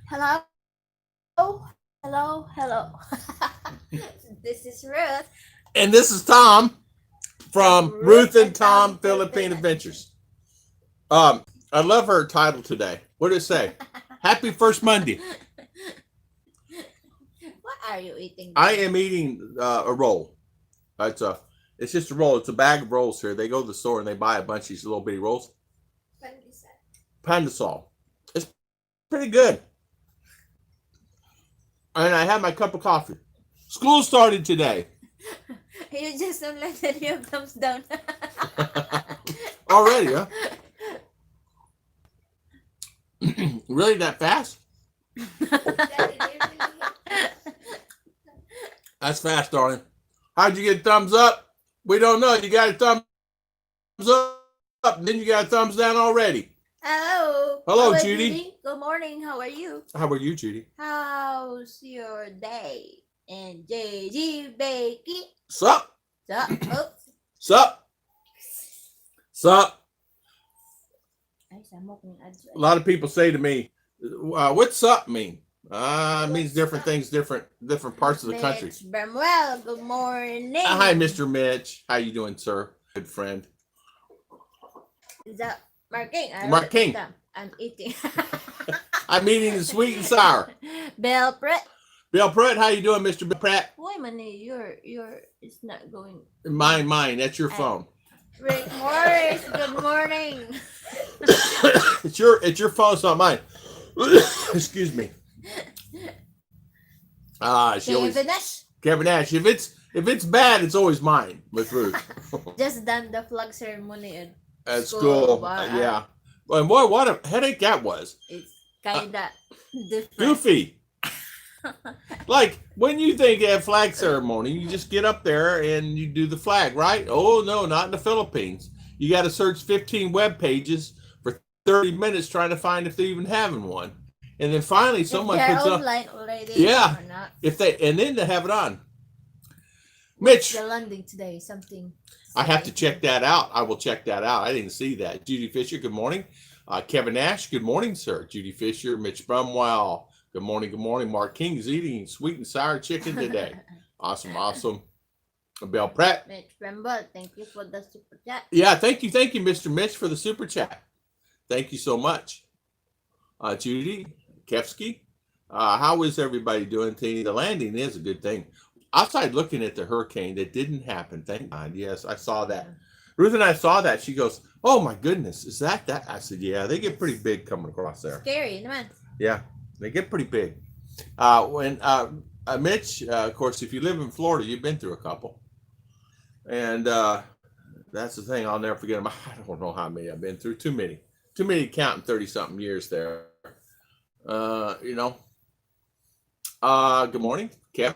Hello, hello. This is Ruth And this is Tom from from Ruth Ruth and and Tom Tom Philippine Philippine Adventures. Adventures. I love her title today. What did it say? Happy first Monday. What are you eating I there? am eating a roll. It's just a roll. It's a bag of rolls here. They go to the store and they buy a bunch of these little bitty rolls. Pandasol. It's pretty good. And I had my cup of coffee. School started today. You just don't let that you have thumbs down. Already, huh? Really that fast? That's fast, darling. How'd you get thumbs up? We don't know. You got a thumbs up, and then you got a thumbs down already. Hello. Hello, Judy. Good morning. How are you? How are you, Judy? How's your day? And JG Bakey. Sup? Oops. Sup? Sup? Ay, samok ng ads. A lot of people say to me, what's up mean? It means different things, different parts of the country. Mitch Bramwell, good morning. Hi, Mr. Mitch. How you doing, sir? Good friend. Is that Mark King? Mark King. I'm eating. I'm eating the sweet and sour. Bell Pratt. Bill Pratt, how you doing, Mr. Bill Pratt? Why money? It's not going. Mine. That's your phone. Rick Morris, good morning. It's your phone, it's not mine. Excuse me. Kevin Nash. If it's bad, it's always mine with Ruth. Just done the flag ceremony at school. Yeah. And boy, what a headache that was. It's kinda different. Goofy. Like when you think of flag ceremony, you just get up there and you do the flag, right? Oh no, not in the Philippines. You got to search 15 web pages for 30 minutes trying to find if they're even having one. And then finally someone puts up already. Yeah. Or not. And then they have it on. Mitch, the landing today, something. I have to check that out. I will check that out. I didn't see that. Judy Fisher, good morning. Kevin Nash, good morning, sir. Judy Fisher, Mitch Brumwell, good morning, good morning. Mark King is eating sweet and sour chicken today. Awesome. Bell Pratt. Mitch Brumwell, thank you for the super chat. Yeah, thank you, Mr. Mitch, for the super chat. Thank you so much. Judy Kevsky, how is everybody doing today? The landing is a good thing. Outside looking at the hurricane that didn't happen. Thank God. Yes, I saw that. Ruth and I saw that. She goes, "Oh my goodness, is that?" I said, "Yeah, they get pretty big coming across there." Scary, man. Yeah, they get pretty big. Mitch, of course, if you live in Florida, you've been through a couple, and that's the thing. I'll never forget them. I don't know how many I've been through. Too many to count in 30-something years there. Good morning, Kev.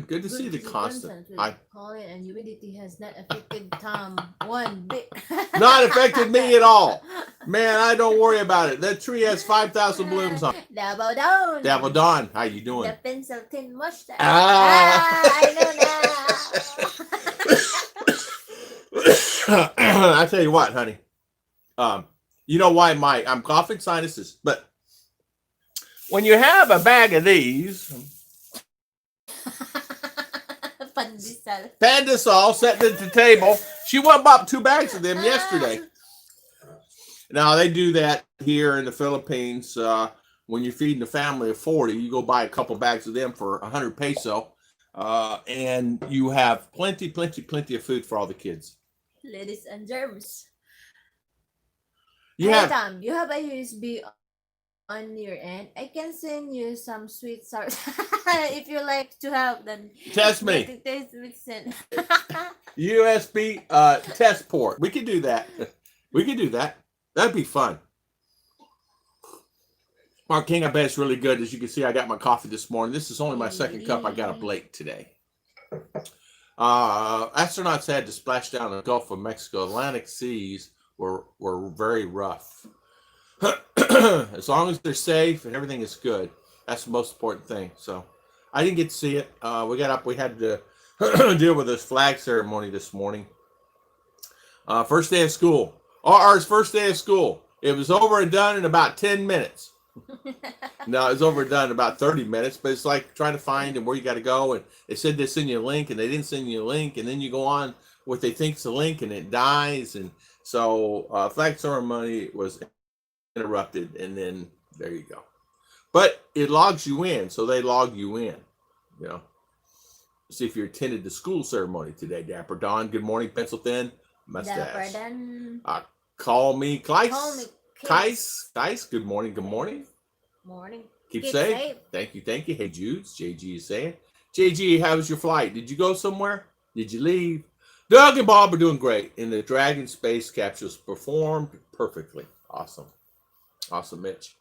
Good to see the constant. Pollen and humidity has not affected Tom one bit. Not affected me at all. Man, I don't worry about it. That tree has 5,000 blooms on it. Davil Dawn, how you doing? The pencil thin mustache. I know now. I tell you what, honey. You know why I'm coughing sinuses, but when you have a bag of these Pandasol sitting at the table. She went and bought 2 bags of them yesterday. Now, they do that here in the Philippines. When you're feeding a family of 40, you go buy a couple bags of them for 100 peso. And you have plenty of food for all the kids. Ladies and germs. You have a USB on your end. I can send you some sweet sour if you like to have them. Test me. USB test port. We could do that. That'd be fun. Mark King, I bet it's really good. As you can see, I got my coffee this morning. This is only my second cup. I got up late today. Astronauts had to splash down the Gulf of Mexico. Atlantic seas were very rough. As long as they're safe and everything is good, that's the most important thing. So I didn't get to see it. We got up. We had to deal with this flag ceremony this morning. First day of school. RR's first day of school. It was over and done in about 10 minutes. No, it's overdone in about 30 minutes, but it's like trying to find and where you got to go. And they said they send you a link, and they didn't send you a link, and then you go on what they think's a link, and it dies. And so flag ceremony was interrupted, and then there you go. But it logs you in, so they log you in. You know, see if you attended the school ceremony today. Dapper Don, good morning, pencil thin mustache. Call me Kleiss. Kleiss, good morning, good morning. Morning. Keep safe. Thank you. Hey, Judes. JG is saying. JG, how was your flight? Did you go somewhere? Did you leave? Doug and Bob are doing great. And the Dragon space capsules performed perfectly. Awesome, Mitch.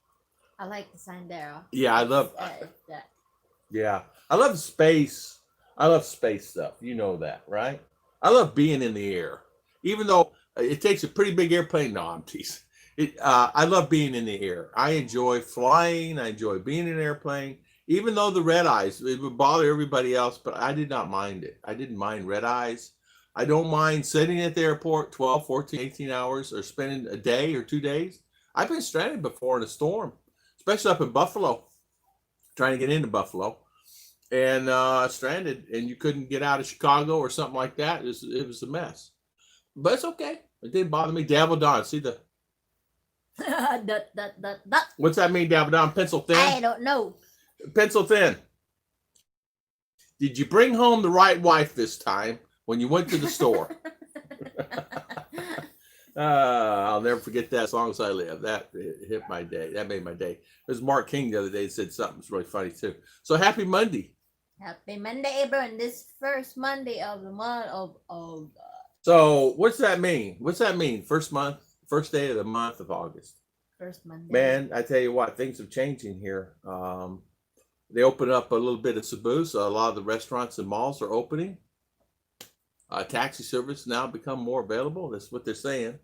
I like the sign there. Yeah, I love that. Yeah, I love space. I love space stuff. You know that, right? I love being in the air. Even though it takes a pretty big airplane. No, I'm teasing. I love being in the air. I enjoy flying. I enjoy being in an airplane. Even though the red eyes, it would bother everybody else, but I did not mind it. I didn't mind red eyes. I don't mind sitting at the airport 12, 14, 18 hours or spending a day or 2 days. I've been stranded before in a storm, especially up in Buffalo, trying to get into Buffalo, and stranded, and you couldn't get out of Chicago or something like that. It was a mess. But it's okay. It didn't bother me. Dabble Don. See the... What's that mean, Dabble Don? Pencil thin? I don't know. Pencil thin. Did you bring home the right wife this time when you went to the store? I'll never forget that as long as I live. That hit my day. That made my day. There's Mark King the other day that said something that's really funny too. So happy Monday. Happy Monday, everyone. This first Monday of the month of So what's that mean? What's that mean? First day of the month of August. First Monday. Man, I tell you what, things have changed in here. They opened up a little bit of Cebu, so a lot of the restaurants and malls are opening. Taxi service now become more available. That's what they're saying.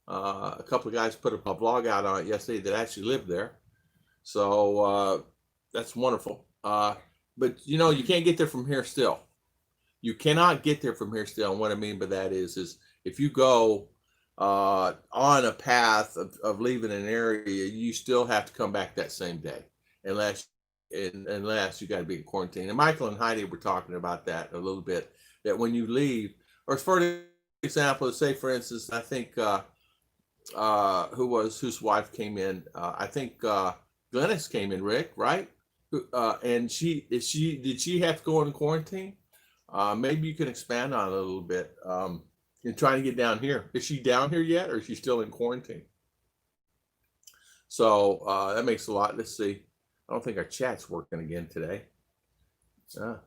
A couple of guys put a blog out on it yesterday that actually lived there. So that's wonderful. But you know, you can't get there from here still. You cannot get there from here still. And what I mean by that is if you go on a path of leaving an area, you still have to come back that same day, unless you got to be in quarantine. And Michael and Heidi were talking about that a little bit. That when you leave, or for example, say for instance, I think whose wife came in. I think Glennis came in, Rick, right? And did she have to go in quarantine? Maybe you can expand on it a little bit. In trying to get down here. Is she down here yet, or is she still in quarantine? So that makes a lot. Let's see. I don't think our chat's working again today. No.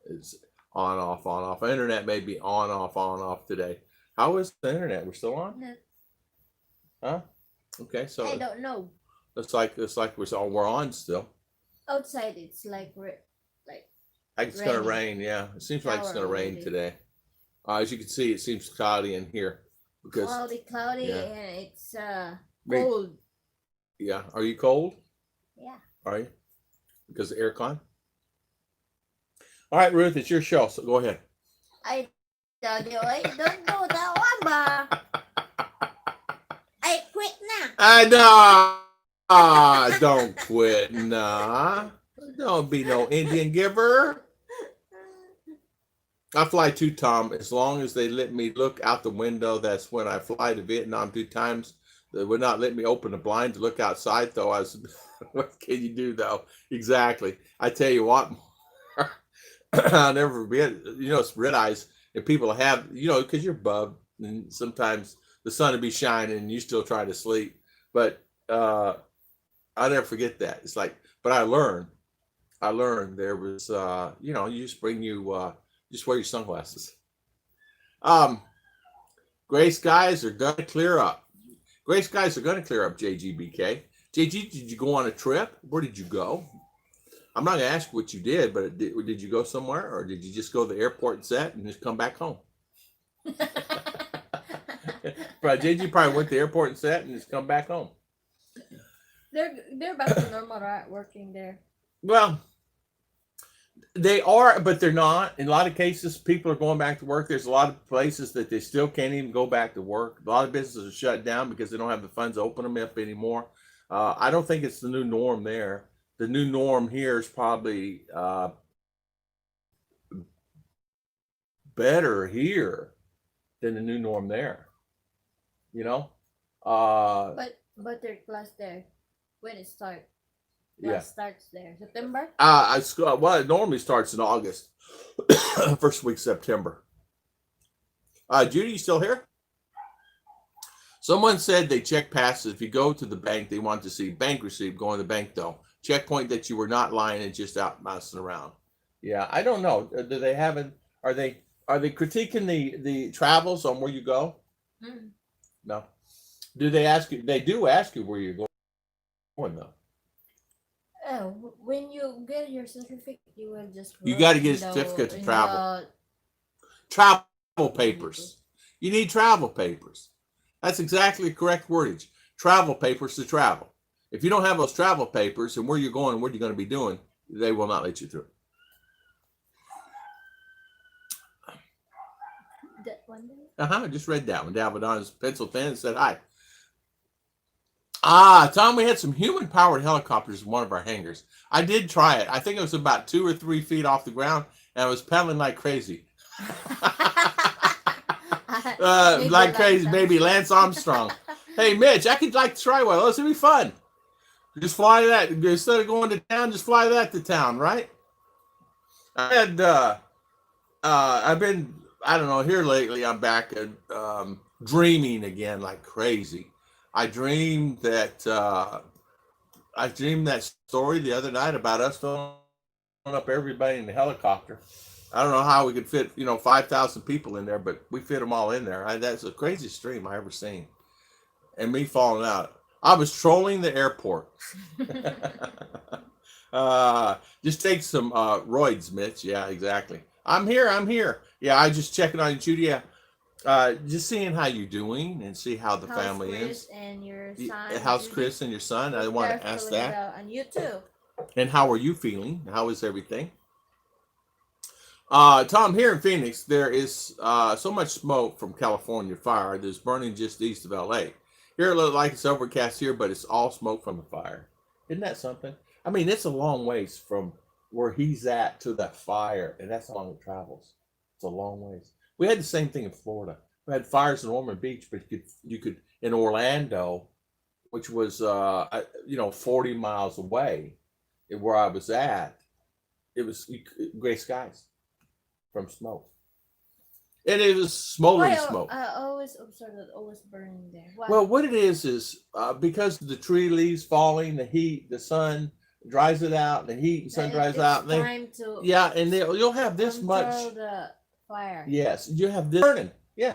It's on, off, on, off. Internet may be on, off today. How is the internet? We're still on? No. Huh? Okay, so I don't know. It's like we're on still. Outside it's like it's gonna rain. Yeah, it seems like it's gonna rain today. As you can see, it seems cloudy in here because cloudy, yeah. and it's cold. Yeah, are you cold? Yeah. Are you? Because of aircon. All right, Ruth, it's your show, so go ahead. I tell you, I don't do that one, ba. I quit now. Don't quit, nah. Don't be no Indian giver. I fly too, Tom. As long as they let me look out the window, that's when I fly to Vietnam 2 times. They would not let me open the blind to look outside, though. What can you do, though? Exactly. I tell you what, I'll never forget. You know, it's red eyes, and people have, you know, because you're bubbed, and sometimes the sun will be shining, and you still try to sleep. But I'll never forget that. It's like, but I learned there was, you know, you just bring you. Just wear your sunglasses. Gray skies are going to clear up. Gray skies are going to clear up, JGBK. JG, did you go on a trip? Where did you go? I'm not going to ask what you did, but did you go somewhere? Or did you just go to the airport and set and just come back home? But JG probably went to the airport and set and just come back home. They're back to normal, right? Working there. Well, they are, but they're not. In a lot of cases, people are going back to work. There's a lot of places that they still can't even go back to work. A lot of businesses are shut down because they don't have the funds to open them up anymore. I don't think it's the new norm there. The new norm here is probably better here than the new norm there. You know, But their class there, when it starts, yeah. class starts there, September. Well, it normally starts in August, first week September. Judy, you still here? Someone said they check passes. If you go to the bank, they want to see bank receipt. Go in the bank though. Checkpoint that you were not lying and just out messing around. Yeah, I don't know. Do they have it? Are they critiquing the travels on where you go? Mm. No. Do they ask you? They do ask you where you're going though. Oh, when you get your certificate, you will just You write got to get a in certificate to in travel. Travel papers. You need travel papers. That's exactly the correct wordage. Travel papers to travel. If you don't have those travel papers and where you're going and what you're going to be doing, they will not let you through. that one day. I just read that one. Davidon's pencil pen said hi. Tom, we had some human-powered helicopters in one of our hangars. I did try it. I think it was about 2 or 3 feet off the ground, and I was pedaling like crazy. Like crazy, maybe Lance Armstrong. Hey, Mitch, I could like try one. This would be fun. Just fly that instead of going to town. Just fly that to town, right? I had. I've been. I don't know. Here lately, I'm back dreaming again like crazy. I dreamed that story the other night about us filling up everybody in the helicopter. I don't know how we could fit 5,000 people in there, but we fit them all in there. That's the craziest dream I ever seen. And me falling out. I was trolling the airport. Just take some roids, Mitch. Yeah, exactly. I'm here. Yeah, I just checking on you, Judy. Just seeing how you're doing and see how the family Chris is. And your son. How's Judy? Chris and your son? I want to ask that. Well. And you too. And how are you feeling? How is everything? Tom, here in Phoenix, there is so much smoke from California fire that's burning just east of LA. Here it looks like it's overcast here, but it's all smoke from the fire. Isn't that something? I mean, it's a long ways from where he's at to that fire, and that's how long it travels. It's a long ways. We had the same thing in Florida. We had fires in Ormond Beach, but you could in Orlando, which was 40 miles away, where I was at. It was gray skies from smoke, and it was smoldering smoke. I always observe that always burning there. Why? Well, what it is because the tree leaves falling, the heat, the sun dries it out, the heat and sun dries out. And you'll have this much. The fire. Yes, you have this burning. Yeah,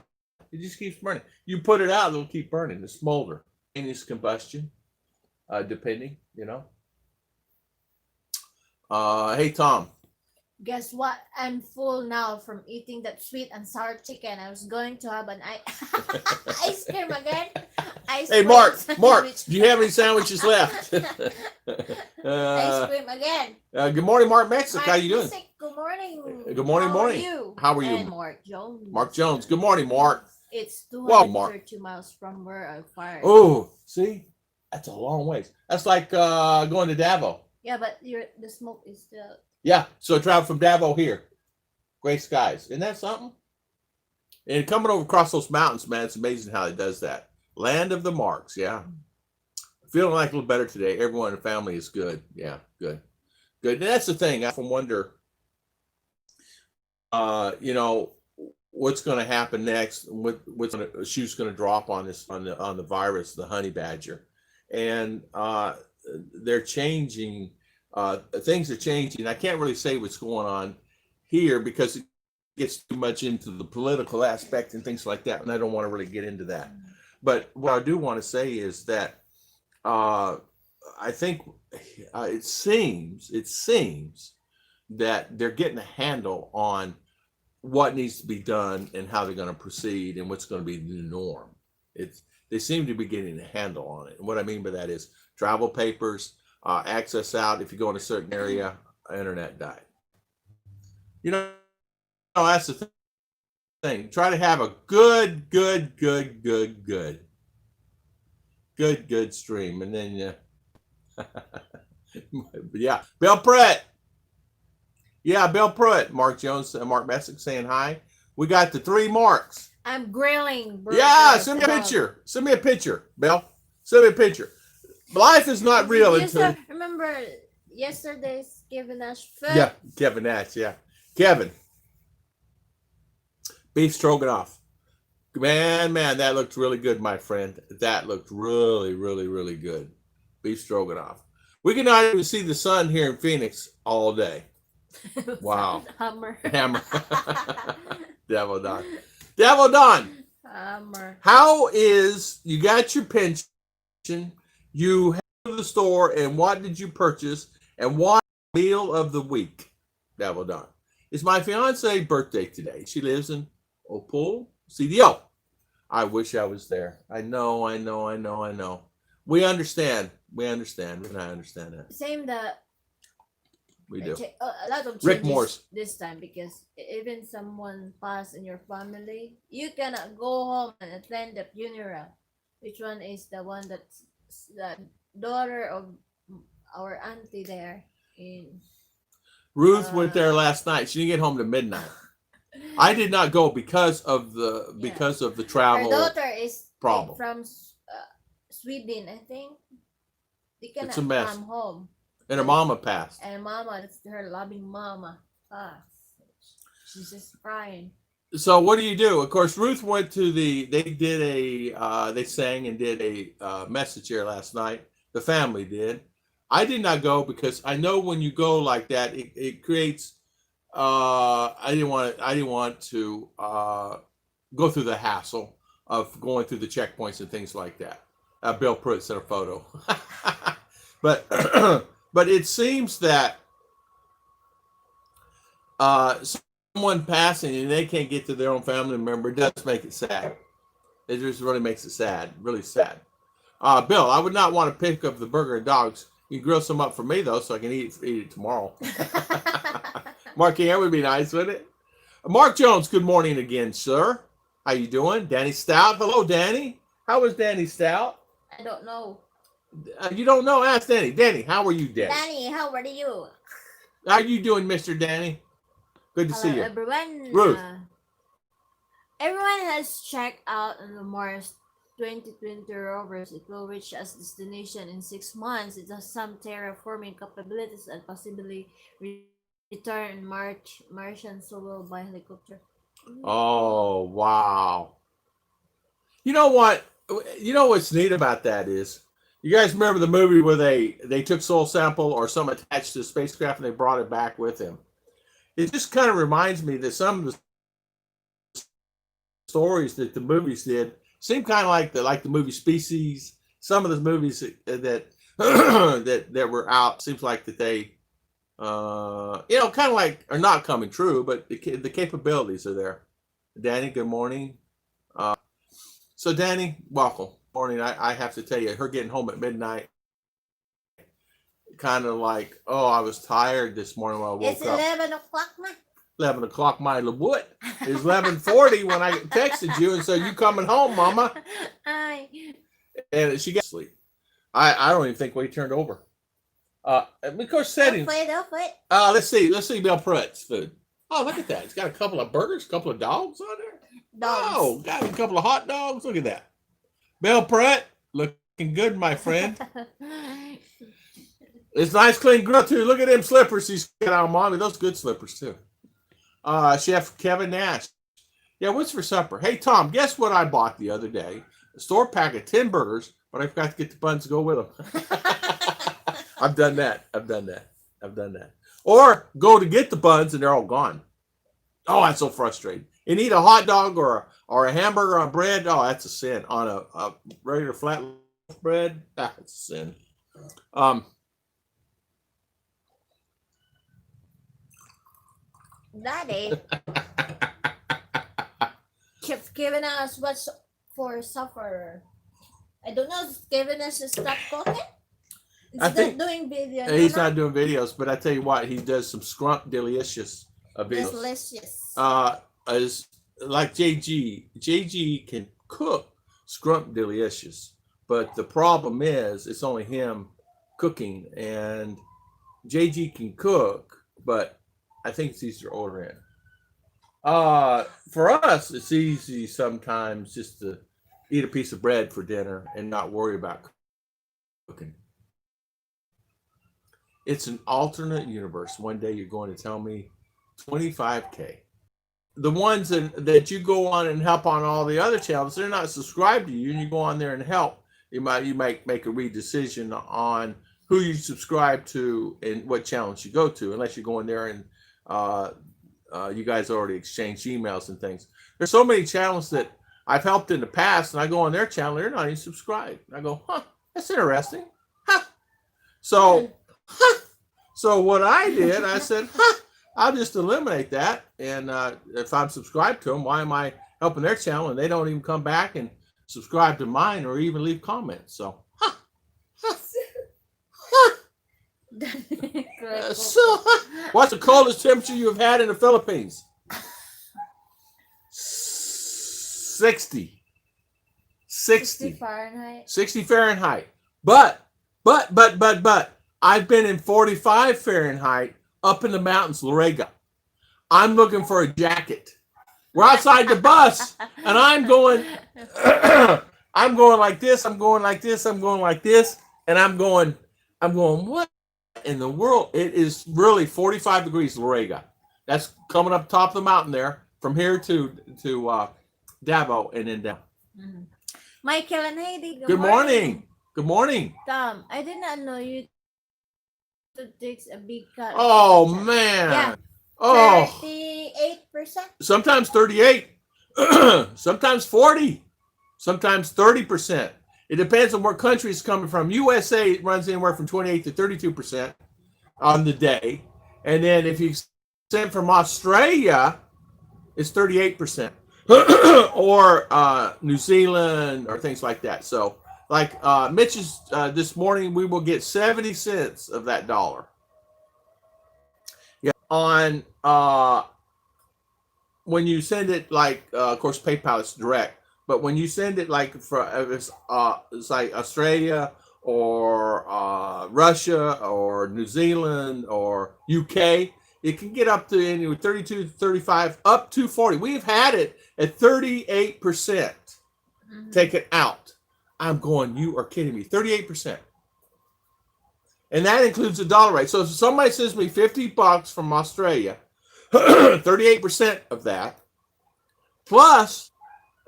it just keeps burning. You put it out, it'll keep burning. The smolder, spontaneous combustion, depending. Hey Tom. Guess what? I'm full now from eating that sweet and sour chicken. I was going to have an ice cream again. Hey, Mark, do you have any sandwiches left? Ice cream again. Good morning, Mark Mexic. How you doing? Good morning. Good morning, morning. How are you? And Mark Jones. Mark Jones. Good morning, Mark. It's 232 miles from where I fired. Oh, see? That's a long ways. That's like going to Davao. Yeah, but the smoke is still... Yeah, so travel from Davao here. Gray skies. Isn't that something? And coming over across those mountains, man, it's amazing how it does that. Land of the Marks, yeah. Feeling like a little better today. Everyone in the family is good. Yeah, good. Good. And that's the thing. I often wonder, what's going to happen next? What's the shoe's going to drop on this on the virus, the honey badger, and they're changing. Things are changing. I can't really say what's going on here because it gets too much into the political aspect and things like that, and I don't want to really get into that. But what I do want to say is that I think it seems that they're getting a handle on what needs to be done and how they're going to proceed and what's going to be the new norm. They seem to be getting a handle on it. And what I mean by that is travel papers, access out. If you go in a certain area, internet died. That's the thing. Try to have a good Good stream. And then, yeah, Bill Pruitt. Yeah, Bill Pruitt. Mark Jones, Mark Messick saying hi. We got the 3 marks. I'm grilling burgers. Yeah, send me a picture. Send me a picture, Bill. Send me a picture. Life is not real until. Remember yesterday's Kevin Nash food? Yeah, Kevin Nash. Yeah, Kevin. Beef stroganoff. Man, that looked really good, my friend. That looked really, really, really good. Beef stroganoff. We cannot even see the sun here in Phoenix all day. Wow. Hammer. Devil Don. Devil Don. Hammer. How is, you got your pension, you head to the store, and what did you purchase, and what meal of the week? Devil Don. It's my fiance's birthday today. She lives in Opal, CDO. I wish I was there. I know. We understand. And I understand that. Same that we do. A lot of Rick changes Morse. this time because even someone passed in your family, you cannot go home and attend the funeral. Which one is the one that's the daughter of our auntie there in Ruth went there last night. She didn't get home to midnight. I did not go because of the travel. Her daughter is problem from Sweden, I think. They cannot It's a mess. come home. And her mama passed. And mama, that's her loving mama. She's just crying. So what do you do? Of course, Ruth went to they sang and did a message here last night. The family did. I did not go because I know when you go like that, it creates. I didn't want to go through the hassle of going through the checkpoints and things like that. Bill Pruitt sent a photo, but it seems that someone passing and they can't get to their own family member does make it sad. It just really makes it sad, really sad. Bill, I would not want to pick up the burger and dogs. You grill some up for me though, so I can eat it tomorrow. Mark, that would be nice, wouldn't it? Mark Jones, good morning again, sir. How you doing? Danny Stout. Hello, Danny. How was Danny Stout? I don't know. You don't know? Ask Danny. Danny, how are you, Danny? Danny, how are you? How are you doing, Mr. Danny? Good to see you. Everyone. Ruth. Everyone has checked out on the Mars 2020 rovers. It will reach its destination in 6 months. It has some terraforming capabilities and possibly return Martian solo by helicopter. Oh, wow. You know what? You know what's neat about that is, you guys remember the movie where they took soil sample or some attached to the spacecraft and they brought it back with them? It just kind of reminds me that some of the stories that the movies did seem kind of like the movie Species. Some of the movies that that were out seems like that they kind of like are not coming true, but the capabilities are there. Danny, good morning. So Danny, welcome. Morning. I have to tell you, her getting home at midnight, kind of like, I was tired this morning when I woke up. It's 11 o'clock now. 11 o'clock, my what? It's 11:40 when I texted you and said, you coming home, Mama? And she got asleep. I don't even think we turned over. Of course, settings. Let's see Bill Pruitt's food. Oh, look at that. It's got a couple of burgers, a couple of dogs on there. Dogs. Oh, got a couple of hot dogs. Look at that. Bill Pruitt, looking good, my friend. It's nice, clean grill, too. Look at them slippers he's got on, Mommy. Those good slippers, too. Chef Kevin Nash. Yeah, what's for supper? Hey, Tom, guess what I bought the other day? A store pack of 10 burgers, but I forgot to get the buns to go with them. I've done that. Or go to get the buns and they're all gone. Oh, that's so frustrating. And eat a hot dog or a hamburger on bread. Oh, that's a sin. On a regular flat loaf bread, that's a sin. Daddy keeps giving us what's for supper. I don't know if giving us to stop cooking. I think doing videos. he's not doing videos, but I tell you what, he does some scrump delicious videos. Delicious. As like JG can cook scrump delicious. But the problem is, it's only him cooking, and JG can cook, but I think it's easier to order in. For us, it's easy sometimes just to eat a piece of bread for dinner and not worry about cooking. It's an alternate universe. One day you're going to tell me 25K. The ones that you go on and help on all the other channels, they're not subscribed to you, and you go on there and help. You might make a redecision on who you subscribe to and what channels you go to, unless you go in there and you guys already exchanged emails and things. There's so many channels that I've helped in the past, and I go on their channel, they're not even subscribed. And I go, huh, that's interesting. Huh. So what I did, I said, huh, I'll just eliminate that. And if I'm subscribed to them, why am I helping their channel and they don't even come back and subscribe to mine or even leave comments? So, what's the coldest temperature you've had in the Philippines? 60 Fahrenheit. 60 Fahrenheit. But I've been in 45 Fahrenheit up in the mountains, Larga. I'm looking for a jacket. We're outside the bus, and I'm going like this, I'm going like this, I'm going like this, and I'm going, what in the world? It is really 45 degrees, Larga. That's coming up top of the mountain there, from here to Davao and then down. Mm-hmm. Michael and Heidi, good morning. Good morning. Tom, I did not know you takes a big cut. Oh, man. Yeah. Oh. 38%. Sometimes 38. Sometimes 40. Sometimes 30%. It depends on where country it's coming from. USA runs anywhere from 28 to 32% on the day. And then if you send from Australia, it's 38%. Or New Zealand or things like that. So, like Mitch's this morning, we will get 70 cents of that dollar. Yeah. On when you send it, like of course PayPal is direct, but when you send it like for it's like Australia or Russia or New Zealand or UK, it can get up to anywhere 32 to 35, up to 40. We've had it at 38% taken out. I'm going, you are kidding me. 38%. And that includes the dollar rate. So if somebody sends me $50 from Australia, 38% of that, plus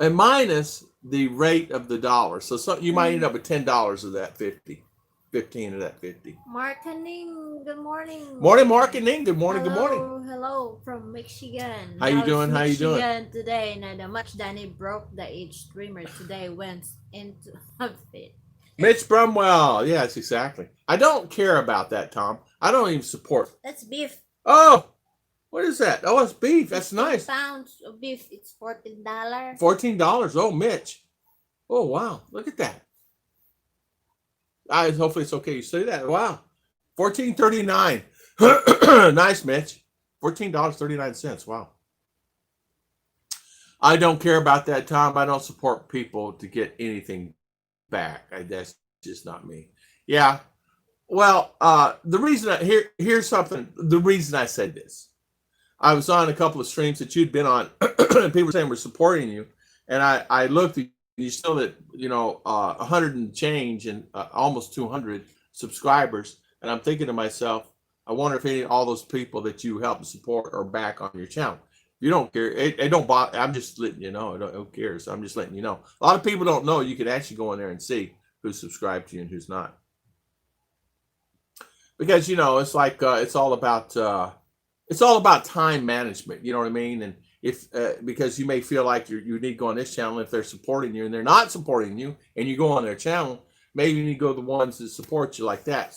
and minus the rate of the dollar. So you might end up with $10 of that 50. 15 of that 50. Marketing, good morning. Morning, marketing. Good morning, hello, good morning. Hello from Michigan. How you doing? How you doing? Michigan today. Now the much Danny broke the age streamer today went into outfit. Mitch Brumwell. Yes, exactly. I don't care about that, Tom. I don't even support. That's beef. Oh, what is that? Oh, it's beef. That's nice. Pounds of beef. It's $14. $14. Oh, Mitch. Oh, wow. Look at that. Hopefully it's okay you say that. Wow. $14.39. Nice, Mitch. $14.39. Wow. I don't care about that, Tom. I don't support people to get anything back. That's just not me. Yeah. Well, the reason here's something. The reason I said this. I was on a couple of streams that you'd been on, and people were saying we're supporting you, and I looked at you still at 100 and change and almost 200 subscribers, and I'm thinking to myself, I wonder if all those people that you help support are back on your channel. You don't care. It don't bother. I'm just letting you know. Who cares? I'm just letting you know. A lot of people don't know. You can actually go in there and see who's subscribed to you and who's not. Because it's like it's all about time management. You know what I mean? And if because you may feel like you need to go on this channel if they're supporting you and they're not supporting you, and you go on their channel, maybe you need to go to the ones that support you like that.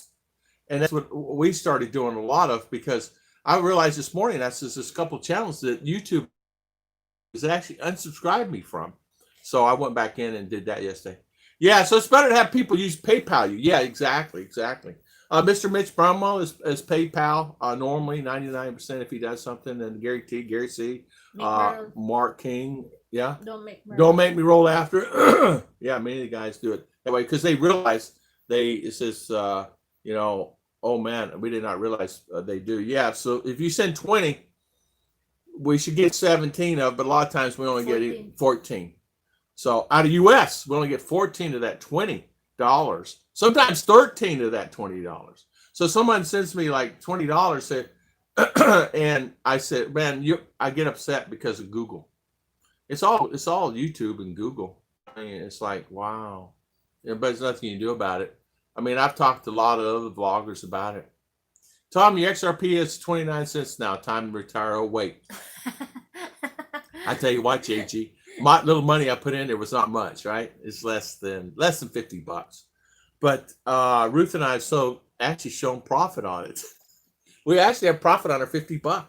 And that's what we started doing a lot of, because I realized this morning that's just a couple of channels that YouTube has actually unsubscribed me from. So I went back in and did that yesterday. Yeah, so it's better to have people use PayPal you. Yeah, exactly. Mr. Mitch Brumwell is PayPal normally 99% if he does something. And Gary T, Gary C, Mark King. Yeah. Don't make me roll after. Yeah, many of the guys do it. Anyway, because they realize it says, oh man, we did not realize they do. Yeah. So if you send 20, we should get 17 of, but a lot of times we only 14. get 14. So out of US, we only get 14 of that $20. Sometimes 13 of that $20. So someone sends me like $20, say, and I said, man, I get upset because of Google. It's all YouTube and Google. I mean, it's like, wow. But there's nothing you can do about it. I mean, I've talked to a lot of other vloggers about it. Tom, your XRP is 29 cents now. Time to retire. Oh, wait. I tell you what, JG, my little money I put in there was not much, right? It's less than $50. But Ruth and I have actually shown profit on it. We actually have profit on our $50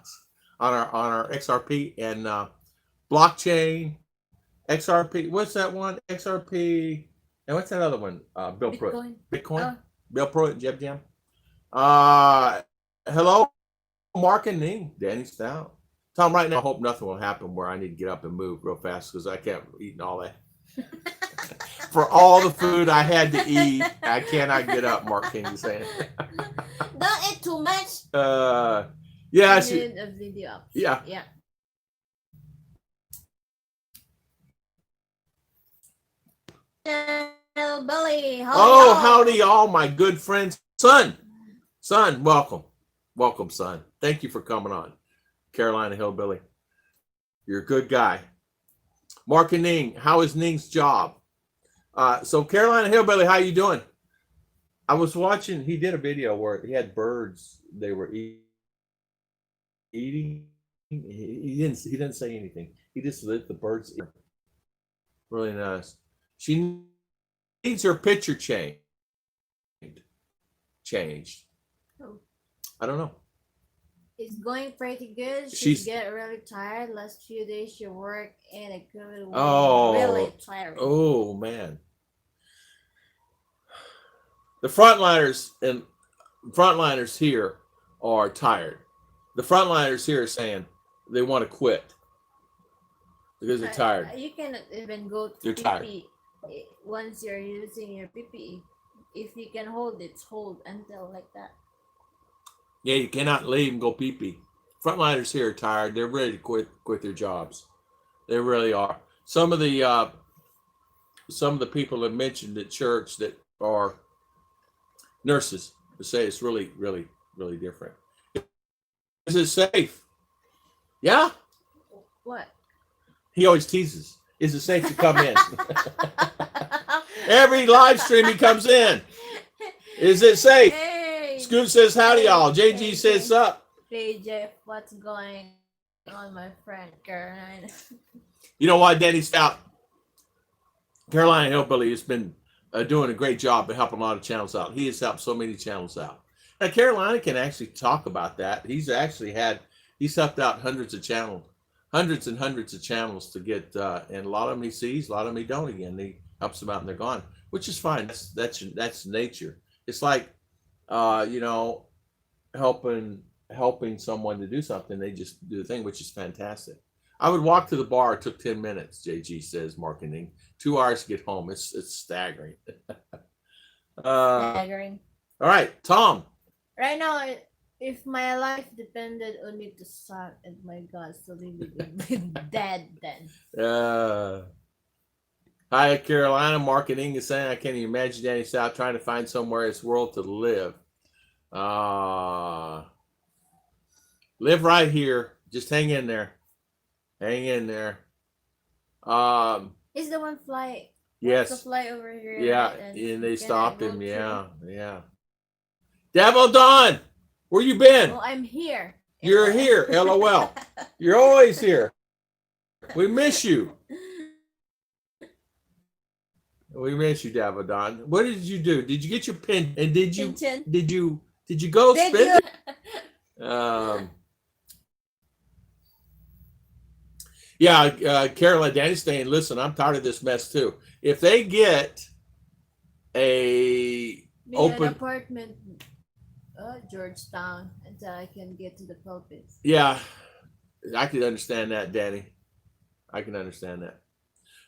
on our XRP and blockchain, XRP. What's that one? XRP. And what's that other one? Bill Pruitt. Bitcoin. Bill Pruitt, Jeb Jam. Hello, Mark and Ning. Danny Stout. Tom, right now, I hope nothing will happen where I need to get up and move real fast because I can't eat all that. For all the food I had to eat, I cannot get up, Mark King is saying. Don't eat too much. Yeah. I need a video up. Yeah. Yeah. Billy. Howdy, all my good friends. Son, welcome. Welcome, son. Thank you for coming on. Carolina Hillbilly. You're a good guy. Mark and Ning, how is Ning's job? So Carolina Hillbilly, how you doing? I was watching, he did a video where he had birds they were eating. He didn't say anything. He just let the birds eat. Really nice. She needs her picture changed. Oh. I don't know. It's going pretty good. She's getting really tired. Last few days she worked in a good way. Really tired. Oh man. The frontliners here are tired. The frontliners here are saying they want to quit because they're tired. You cannot even go to PPE once you're using your PPE. If you can hold it, hold until like that. Yeah, you cannot leave and go pee-pee. Frontliners here are tired. They're ready to quit their jobs. They really are. Some of the people that mentioned at church that are nurses say it's really, really, really different. Is it safe? Yeah. What? He always teases. Is it safe to come in? Every live stream he comes in. Is it safe? Hey. Scoot says howdy y'all. JG says sup. Hey Jeff, what's going on, my friend Carolina? You know what, Danny Stout? Carolina Hillbilly has been doing a great job of helping a lot of channels out. He has helped so many channels out. Now, Carolina can actually talk about that. He's helped out hundreds and hundreds of channels to get, and a lot of them he sees, a lot of them he don't again. He helps them out and they're gone, which is fine. That's nature. It's like, helping someone to do something. They just do the thing, which is fantastic. I would walk to the bar. It took 10 minutes, JG says, marketing. 2 hours to get home. It's staggering. Staggering. All right, Tom. Right now, if my life depended on me to suck, and my God, so they would be dead then. Hi, Carolina. Marketing is saying, I can't even imagine Danny South trying to find somewhere in this world to live. Live right here. Just hang in there. Hang in there. Is the one fly? Yes. The fly over here. Yeah, right? and they stopped him. Yeah. Devil Don, where you been? Oh, I'm here. You're here. LOL. You're always here. We miss you. We miss you, Devil Don. What did you do? Did you get your pen? And did you go spend it? Yeah, Carolina, Danny's saying, listen, I'm tired of this mess too. If they get an apartment, Georgetown, until I can get to the Philippines. Yeah, I can understand that, Danny. I can understand that.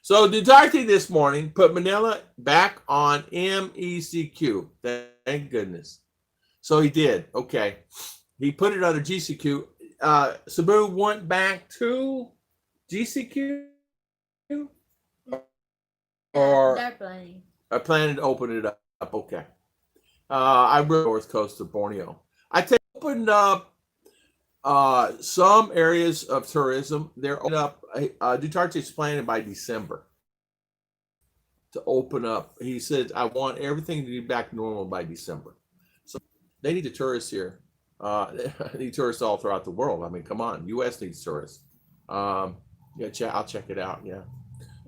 So Duterte this morning put Manila back on MECQ. Thank goodness. So he did. Okay. He put it under GCQ. Cebu went back to GCQ or they're planning. I plan to open it up. Okay. I really north coast of Borneo. I opened up some areas of tourism. They're opened up. Dutarte's planning by December to open up. He said, "I want everything to be back normal by December." So they need the tourists here. They need tourists all throughout the world. I mean, come on, U.S. needs tourists. Yeah, I'll check it out. Yeah.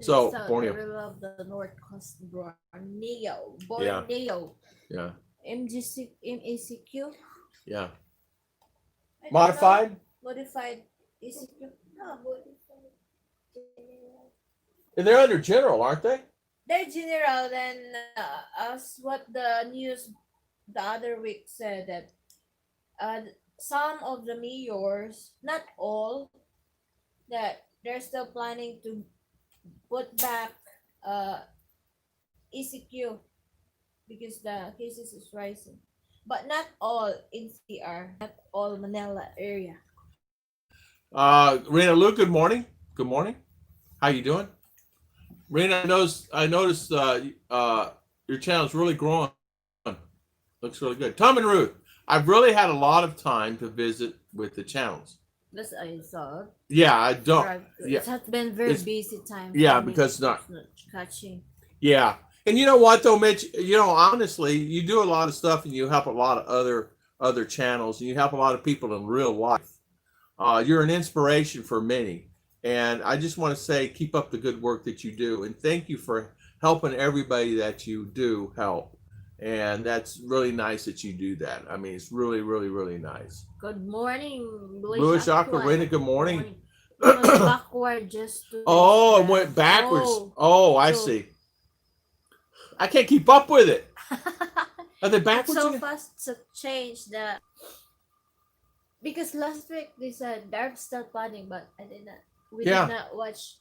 So Borneo. I really love the North Coast Borneo. Yeah. MECQ. Yeah. Modified. Modified ECQ. No, modified. And they're under general, aren't they? They're general. Then as what the news the other week said that some of the mayors, not all, that they're still planning to put back ECQ because the cases is rising. But not all in CR, not all Manila area. Rena Lou, good morning. Good morning. How you doing? Rena, I noticed your channel's really growing. Looks really good. Tom and Ruth, I've really had a lot of time to visit with the channels. That's I saw. Yeah, I don't. It has been very busy time. Yeah, because it's not catching. Yeah. And you know what though, Mitch? You know, honestly, you do a lot of stuff and you help a lot of other channels and you help a lot of people in real life. You're an inspiration for many. And I just want to say, keep up the good work that you do. And thank you for helping everybody that you do help. And that's really nice that you do that. I mean, it's really, really, really nice. Good morning, Louis Aquarena, good morning. It was backward just to it went backwards. I see. I can't keep up with it. Are they backwards? So again? fast to change the. Because last week they said they're still planning, but I did not. We did not watch.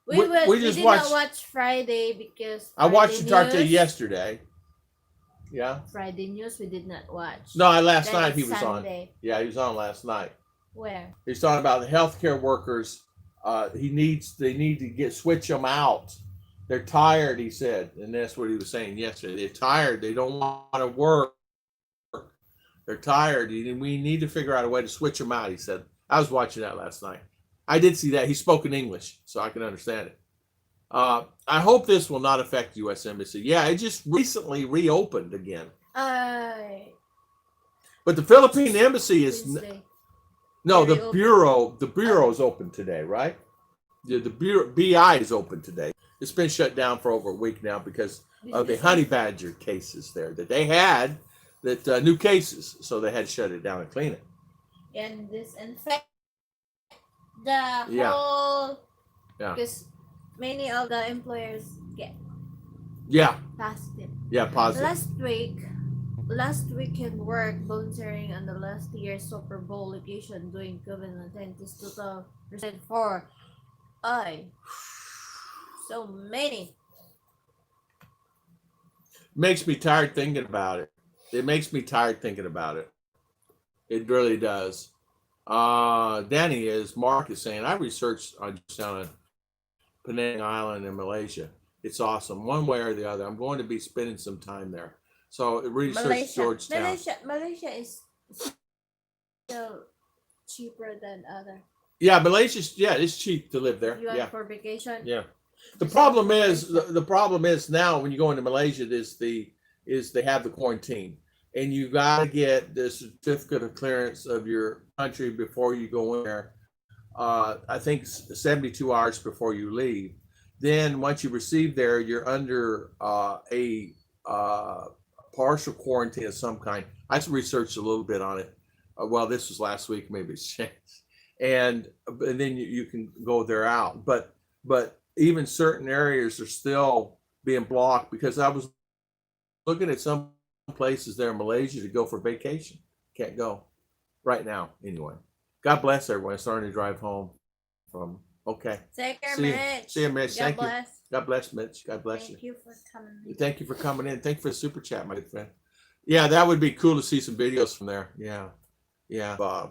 We did not watch Friday because I watched Duterte yesterday. Yeah. Friday news we did not watch. No, last night he was Sunday. on. Yeah, he was on last night. Where? He's talking about the healthcare workers. They need to switch them out. They're tired, he said, and that's what he was saying yesterday. They're tired. They don't want to work. They're tired. We need to figure out a way to switch them out, he said. I was watching that last night. I did see that. He spoke in English, so I can understand it. I hope this will not affect the U.S. Embassy. Yeah, it just recently reopened again. But the Philippine Embassy is... No, the Bureau is open today, right? The Bureau, BI is open today. It's been shut down for over a week now because of the honey badger cases there that they had, new cases, so they had to shut it down and clean it. And disinfect the whole. Yeah. Because many of the employers get. Yeah. Positive. Yeah, positive. Last weekend work volunteering on the last year's Super Bowl location doing COVID-19 test total percent for so many. Makes me tired thinking about it. It makes me tired thinking about it. It really does. Danny Mark is saying, I researched on Penang Island in Malaysia. It's awesome. One way or the other. I'm going to be spending some time there. So research Georgetown. Malaysia is still cheaper than other. Yeah, it's cheap to live there. You want for vacation? Yeah. The problem is now when you go into Malaysia they have the quarantine and you gotta get the certificate of clearance of your country before you go in there. I think 72 hours before you leave. Then once you receive there, you're under a partial quarantine of some kind. I researched a little bit on it. Well, this was last week, maybe it's changed. And then you can go there out. But even certain areas are still being blocked because I was looking at some places there in Malaysia to go for vacation. Can't go right now anyway. God bless everyone. I'm starting to drive home from Okay. Take care, See you. Mitch. See you, Mitch. God Thank you. bless. God bless, Mitch. God bless Thank you. you for coming. Thank you for coming in. Thank you for the super chat, my good friend. Yeah, that would be cool to see some videos from there. Yeah. Yeah.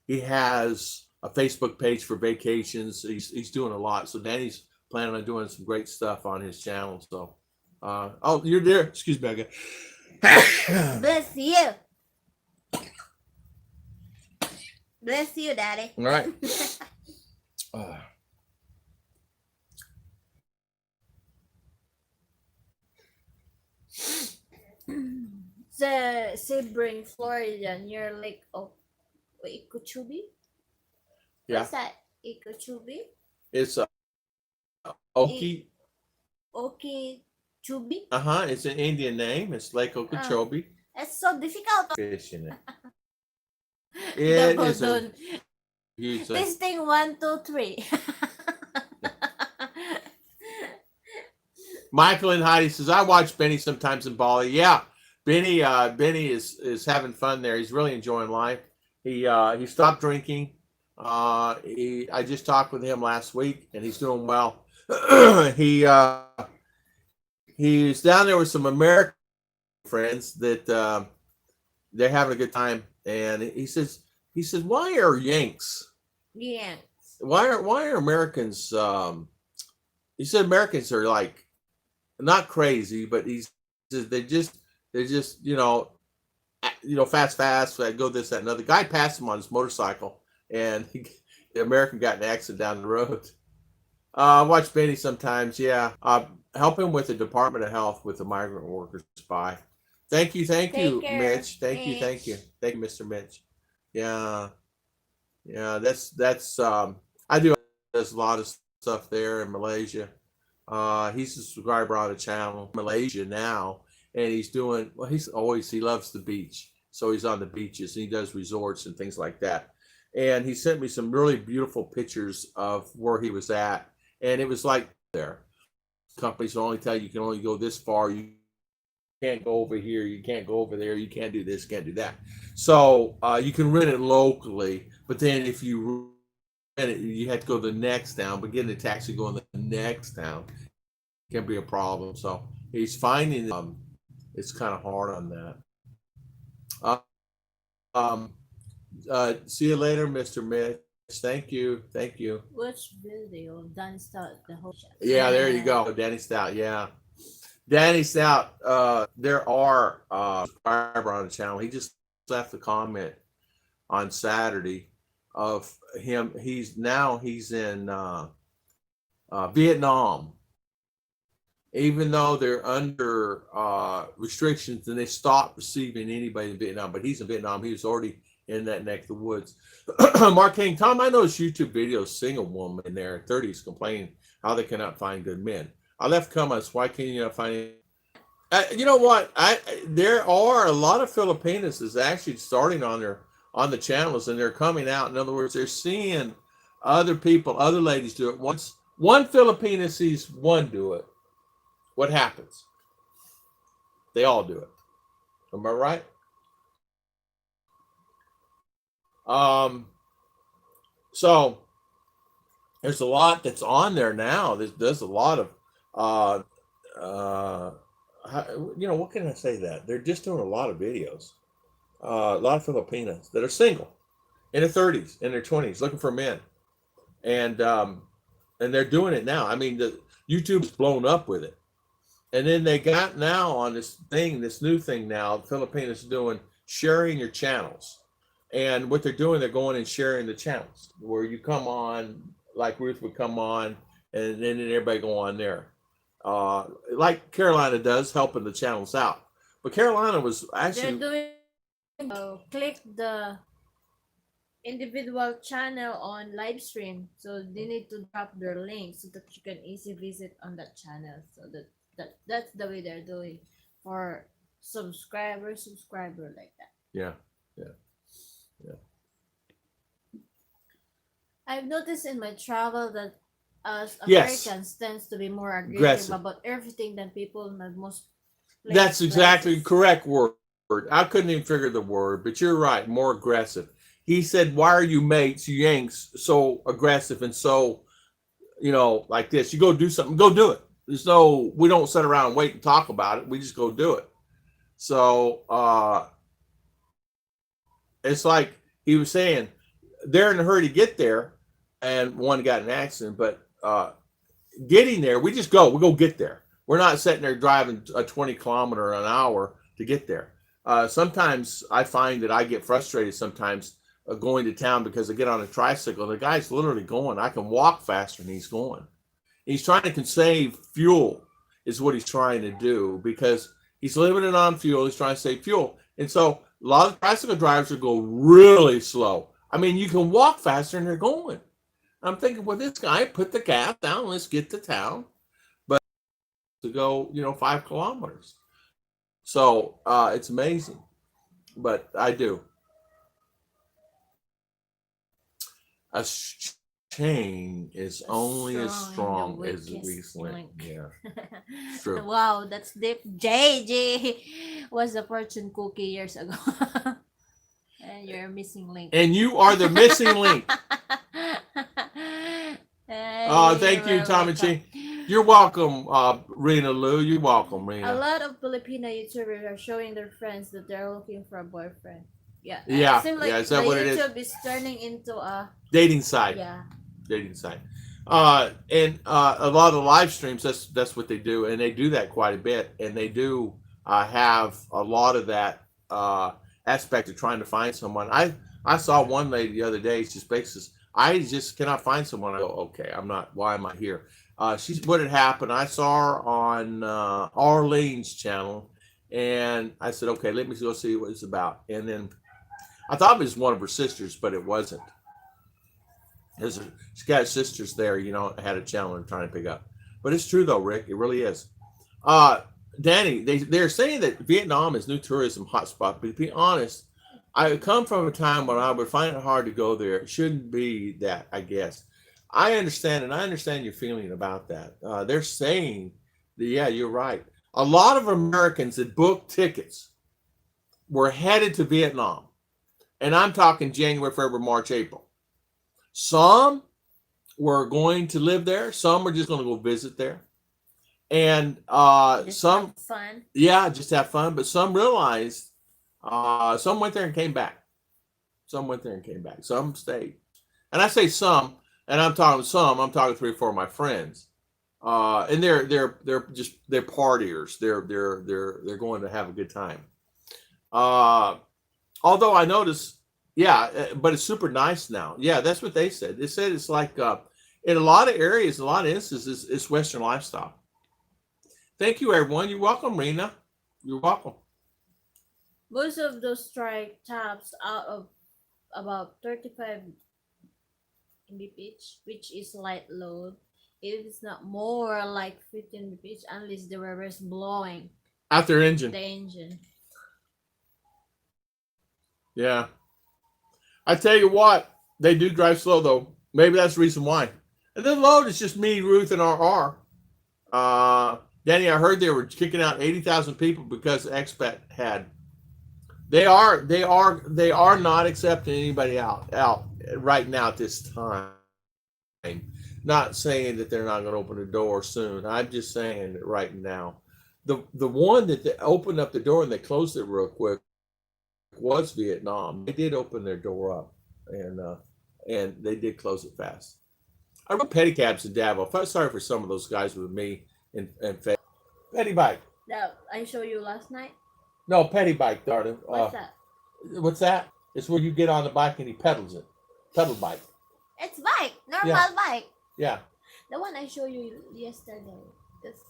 He has a Facebook page for vacations. He's doing a lot. So Danny's planning on doing some great stuff on his channel. So, oh, you're there. Excuse me, Bless you. Bless you, Daddy. All right. The Sebring, Florida, near Lake Okeechobee. Yeah. What's that? Okeechobee? It's Okie. Okeechobee? It's an Indian name. It's Lake Okeechobee. It's so difficult. Fish in it. It Double is a done. huge thing. Testing 1, 2, 3. Michael and Heidi says, I watch Benny sometimes in Bali. Yeah, Benny is having fun there. He's really enjoying life. He stopped drinking. I just talked with him last week, and he's doing well. He's down there with some American friends that they're having a good time, and he says, why are Yanks? Yeah. Why are Americans? He said Americans are like not crazy, but they're just fast. I go this, that, and other. Guy passed him on his motorcycle, and the American got in an accident down the road. I watch Benny sometimes. Yeah, help him with the Department of Health with the migrant workers. Bye. Thank you, Take care, Mitch. Thank you, Mr. Mitch. Yeah, that's I do. There's a lot of stuff there in Malaysia. He's a subscriber on the channel, Malaysia now, and he's doing well. He loves the beach, so he's on the beaches and he does resorts and things like that. And he sent me some really beautiful pictures of where he was at, and it was like there. Companies will only tell you can only go this far. You can't go over here. You can't go over there. You can't do this. Can't do that. So you can rent it locally, but then if you rent it, you have to go to the next town. But getting a taxi going to the next town can be a problem. So he's finding it's kind of hard on that. See you later, Mr. Mitch. Thank you. Which video? Danny Stout, the whole chat. Yeah, there you go. Danny Stout. Yeah. Danny Stout, there are subscriber on the channel. He just left a comment on Saturday of him. He's in Vietnam. Even though they're under restrictions and they stopped receiving anybody in Vietnam, but he's in Vietnam. He was already in that neck of the woods. Mark King, Tom, I noticed YouTube videos, single woman in their 30s complaining how they cannot find good men. I left comments, why can't you not find you know what? There are a lot of Filipinas is actually starting on the channels, and they're coming out. In other words, they're seeing other people, other ladies do it. Once one Filipina sees one do it, what happens? They all do it. Am I right? So there's a lot that's on there now. There's a lot of what can I say that? They're just doing a lot of videos. A lot of Filipinas that are single in their 30s, in their 20s, looking for men. And they're doing it now. I mean, the YouTube's blown up with it. And then they got now on this new thing now, Filipinas doing sharing your channels. And what they're doing, they're going and sharing the channels where you come on, like Ruth would come on, and then everybody go on there. Like Carolina does, helping the channels out. But Carolina was actually they're doing click the individual channel on live stream, so they need to drop their link so that you can easily visit on that channel. So that's the way they're doing for subscriber like that. Yeah. I've noticed in my travel that us Yes. Americans tends to be more aggressive Aggressive. about everything than people in the most That's exactly places. correct word. I couldn't even figure the word, but you're right. More aggressive. he said, "Why are you mates, you Yanks, so aggressive and so, like this? You go do something, go do it. We don't sit around and wait and talk about it. We just go do it." So it's like he was saying, they're in a hurry to get there, and one got in an accident, but getting there, we just go. We go get there. We're not sitting there driving a 20-kilometer an hour to get there. Sometimes I find that I get frustrated sometimes going to town because I get on a tricycle. The guy's literally going. I can walk faster than he's going. He's trying to save fuel is what he's trying to do because he's limited on fuel. He's trying to save fuel. And so a lot of tricycle drivers will go really slow. I mean, you can walk faster than they're going. I'm thinking, well, this guy put the gas down. Let's get to town. But to go, 5 kilometers. So it's amazing. But I do. A chain is only as strong as the weakest link. Yeah, true. Wow, that's deep. JJ was a fortune cookie years ago. And you're a missing link. And you are the missing link. Thank you, Tommy G. You're welcome, Rena Lou. You're welcome, Rena. A lot of Filipino YouTubers are showing their friends that they're looking for a boyfriend. Yeah. Yeah. It seems like Is that what it is? YouTube is turning into a dating site. Yeah. Dating site. And a lot of the live streams, that's what they do, and they do that quite a bit, and they do have a lot of that aspect of trying to find someone. I saw one lady the other day. She's basically, I just cannot find someone. I go, okay, I'm not. Why am I here? She's what had happened. I saw her on Arlene's channel, and I said, okay, let me go see what it's about. And then I thought it was one of her sisters, but it wasn't. She's got sisters there, had a channel and trying to pick up. But it's true though, Rick. It really is. Danny, they're saying that Vietnam is new tourism hotspot, but to be honest, I come from a time when I would find it hard to go there. It shouldn't be that, I guess. I understand, and I understand your feeling about that. They're saying that, yeah, you're right. A lot of Americans that booked tickets were headed to Vietnam. And I'm talking January, February, March, April. Some were going to live there. Some were just going to go visit there. And some have fun. Yeah, just have fun. But some realized, some went there and came back. Some went there and came back. Some stayed. And I say some, and I'm talking 3 or 4 of my friends. And they're partiers. They're going to have a good time. Although I noticed, yeah, but it's super nice now. Yeah, that's what they said. They said it's like in a lot of areas, a lot of instances, it's Western lifestyle. Thank you, everyone. You're welcome, Rena. You're welcome. Most of those strike tops out of about 35 mph, which is light load. If it's not more like 15 mph, unless the reverse blowing out their engine. The engine. Yeah. I tell you what, they do drive slow though. Maybe that's the reason why. And the load is just me, Ruth, and RR. Danny, I heard they were kicking out 80,000 people because Expat had. They are not accepting anybody out right now at this time. Not saying that they're not going to open the door soon. I'm just saying that right now. The one that they opened up the door and they closed it real quick was Vietnam. They did open their door up, and they did close it fast. I rode pedicabs in Davao. I felt sorry for some of those guys with me and Petty bike. That I showed you last night. No, petty bike, darling. What's that? What's that? It's where you get on the bike and he pedals it. Pedal bike. It's bike, normal bike. Yeah. The one I showed you yesterday. That's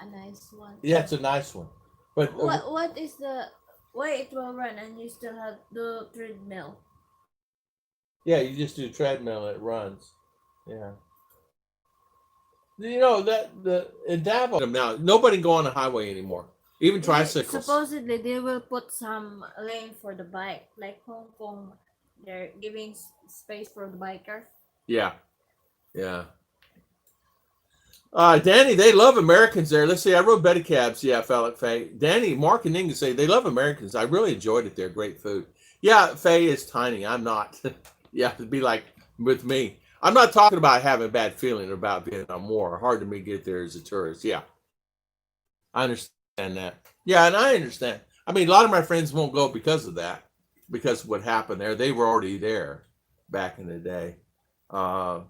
a nice one. Yeah, it's a nice one. But what is the way it will run and you still have the treadmill? Yeah, you just do treadmill and it runs. Yeah. You know that in Davao now nobody can go on the highway anymore. Even tricycles. Supposedly they will put some lane for the bike, like Hong Kong. They're giving space for the biker. Yeah. Yeah. Danny, they love Americans there. Let's see, I rode Betty Cabs. Yeah, Felic Faye. Danny, Mark, and Inga say they love Americans. I really enjoyed it there. Great food. Yeah, Faye is tiny. I'm not. Yeah, it'd be like with me. I'm not talking about having a bad feeling about Vietnam War. Hard to me get there as a tourist. Yeah, I understand that. Yeah, and I understand. I mean, a lot of my friends won't go because of that, because of what happened there. They were already there back in the day. Uh,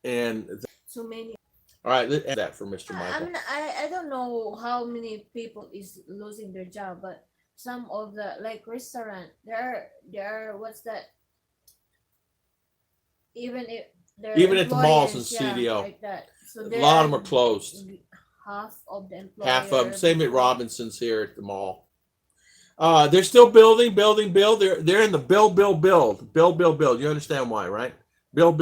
and So many. all right, let's add that for Mr. I Michael. mean, I don't know how many people is losing their job, but some of the like restaurant, there are what's that? Even if their Even at the malls and employers, yeah, CDO, like that. So a there lot are of them are closed. half of the Half of them. employer Same at before. Robinson's here at the mall. They're still build. They're in the build. You understand why, right? Build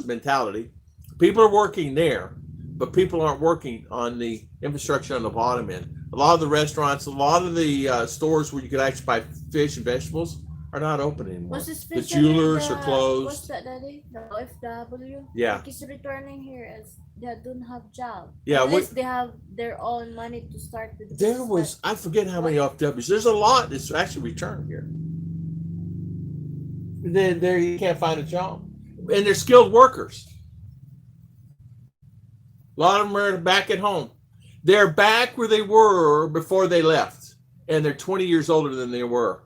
mentality. People are working there, but people aren't working on the infrastructure on the bottom end. A lot of the restaurants, a lot of the stores where you could actually buy fish and vegetables are not open Most anymore. The especially jewelers are the what's closed. that daddy? The OFW. Yeah, Like is returning here as they don't have job. yeah. Unless they have their own money to start the There business. But was, I forget how many what OFWs. There's a lot that's actually returned here. Then there you can't find a job, and they're skilled workers. A lot of them are back at home. They're back where they were before they left, and they're 20 years older than they were.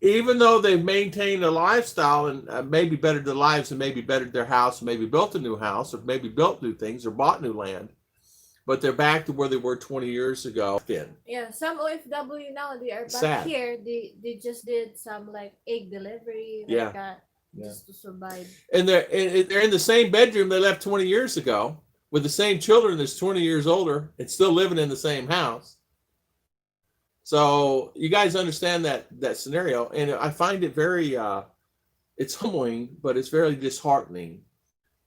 Even though they've maintained a lifestyle and maybe bettered their lives and maybe bettered their house, and maybe built a new house, or maybe built new things, or bought new land, but they're back to where they were 20 years ago. yeah, some OFW now they are back Sad. here. They just did some like egg delivery like Yeah. that Yeah. just to survive. And they're in the same bedroom they left 20 years ago with the same children that's 20 years older and still living in the same house. So you guys understand that scenario, and I find it very it's humbling, but it's very disheartening,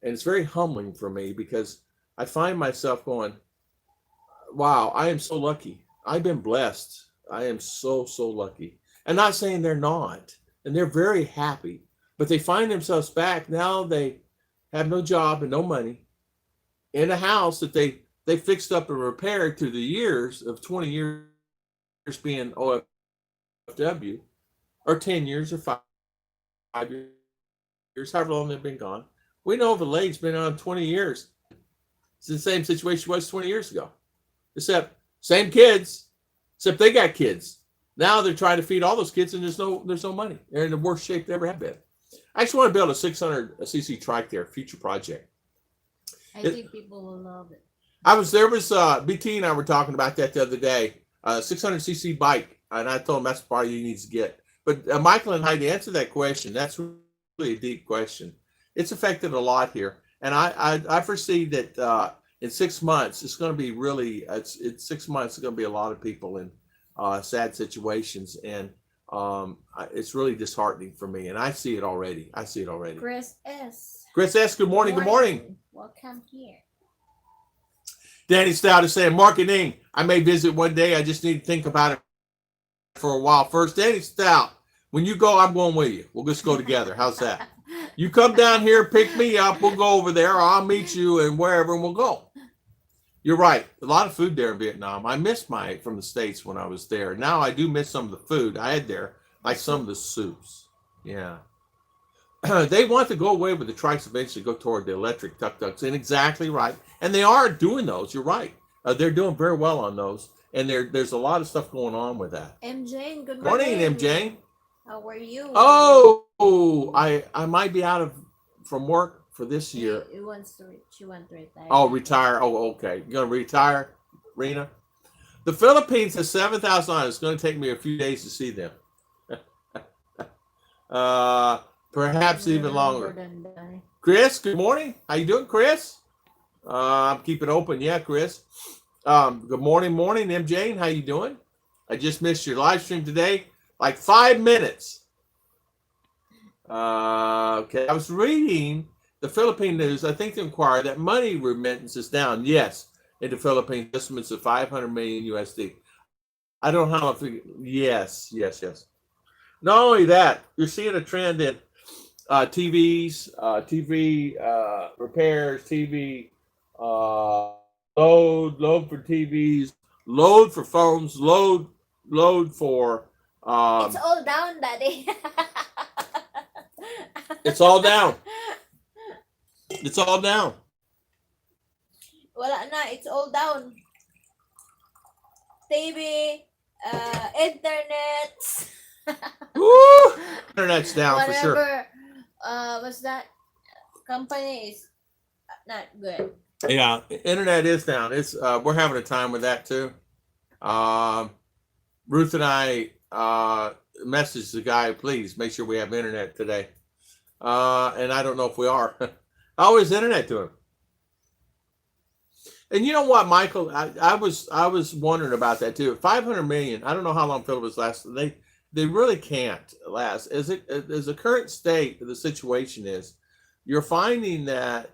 and it's very humbling for me because I find myself going, "Wow, I am so lucky. I've been blessed. I am so lucky." I'm not saying they're not, and they're very happy, but they find themselves back now. They have no job and no money in a house that they fixed up and repaired through the years of 20 years being OFW, or 10 years, or 5 years, however long they've been gone. We know the lady's been on 20 years. It's the same situation was 20 years ago, except same kids, except they got kids. Now they're trying to feed all those kids, and there's no money. They're in the worst shape they ever have been. I just want to build a 600cc trike there, future project. I think people will love it. BT and I were talking about that the other day. 600cc bike, and I told him that's the part he needs to get. But Michael and I, to answer that question, that's really a deep question. It's affected a lot here, and I foresee that in 6 months it's going to be really it's 6 months. It's going to be a lot of people in sad situations, and it's really disheartening for me, and I see it already. Chris S. Chris S. Good morning. Good morning. Welcome here. Danny Stout is saying, marketing. I may visit one day. I just need to think about it for a while first. Danny Stout, when you go, I'm going with you. We'll just go together. How's that? You come down here, pick me up. We'll go over there. Or I'll meet you and wherever, and we'll go. You're right. A lot of food there in Vietnam. I missed from the States when I was there. Now I do miss some of the food I had there, like some of the soups. Yeah. They want to go away with the trikes eventually, go toward the electric tuk-tuks, and exactly right. And they are doing those. You're right. They're doing very well on those, and there's a lot of stuff going on with that. MJ, good morning, MJ. How are you? Oh, I might be out from work for this year. She wants to retire. Oh, retire. Oh, okay. You're gonna retire, Rena? The Philippines has 7,000 islands. It's going to take me a few days to see them. Perhaps even longer. Chris, good morning. How you doing, Chris? I'm keeping open. Yeah, Chris. Good morning, MJ. How you doing? I just missed your live stream today, like 5 minutes. Okay, I was reading the Philippine news. I think the Inquirer that money remittance is down. Yes, in the Philippines, estimates of 500 million USD. I don't know how. Yes. Not only that, you're seeing a trend in TVs, TV repairs, TV load for TVs, load for phones, load load for. It's all down, Daddy. It's all down. It's all down. Wala na, it's all down. TV, internet. Woo! Internet's down for sure. Whatever. What's that? Company is not good. Yeah, internet is down. It's we're having a time with that too. Ruth and I messaged the guy, please make sure we have internet today. And I don't know if we are. How is internet doing? And you know what, Michael? I was wondering about that too. 500 million. I don't know how long Philip was last. They really can't last. As the current state of the situation is, you're finding that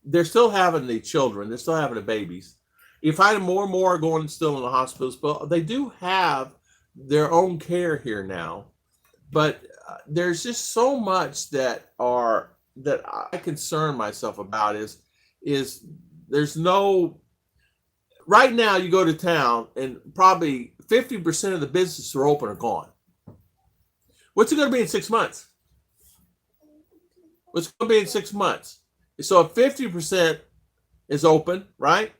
they're still having the children. They're still having the babies. You find more and more going still in the hospitals, but they do have their own care here now. But there's just so much that I concern myself about is there's no. Right now, you go to town and probably 50% of the businesses are open or gone. What's it going to be in 6 months? What's it going to be in 6 months? So if 50% is open, right?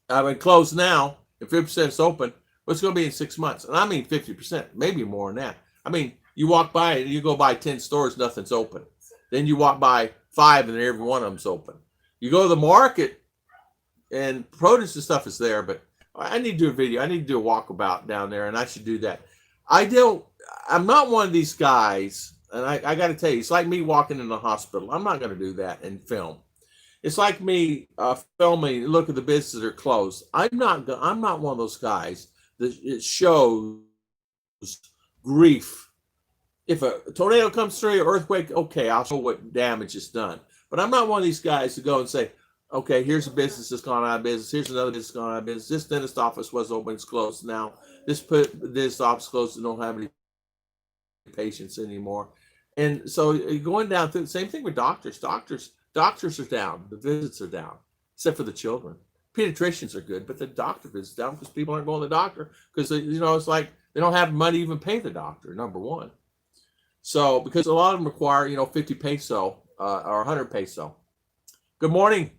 I mean, closed now, and 50% is open, what's it going to be in 6 months? And I mean 50%, maybe more than that. I mean, you walk by and you go by 10 stores, nothing's open. Then you walk by 5 and every one of them's open. You go to the market and produce and stuff is there, but I need to do a video. I need to do a walkabout down there, and I should do that. I'm not one of these guys, and I got to tell you, it's like me walking in the hospital. I'm not going to do that and film. It's like me filming. Look at the businesses that are closed. I'm not one of those guys that it shows grief. If a tornado comes through, or earthquake, okay, I'll show what damage is done. But I'm not one of these guys to go and say, okay, here's a business that's gone out of business. Here's another business that's gone out of business. This dentist office was open, it's closed now. This office closed and don't have any patients anymore. And so going down through the same thing with doctors. Doctors are down. The visits are down, except for the children. Pediatricians are good, but the doctor visits down because people aren't going to the doctor because it's like they don't have money to even pay the doctor. Number one. So because a lot of them require 50 peso or 100 peso. Good morning.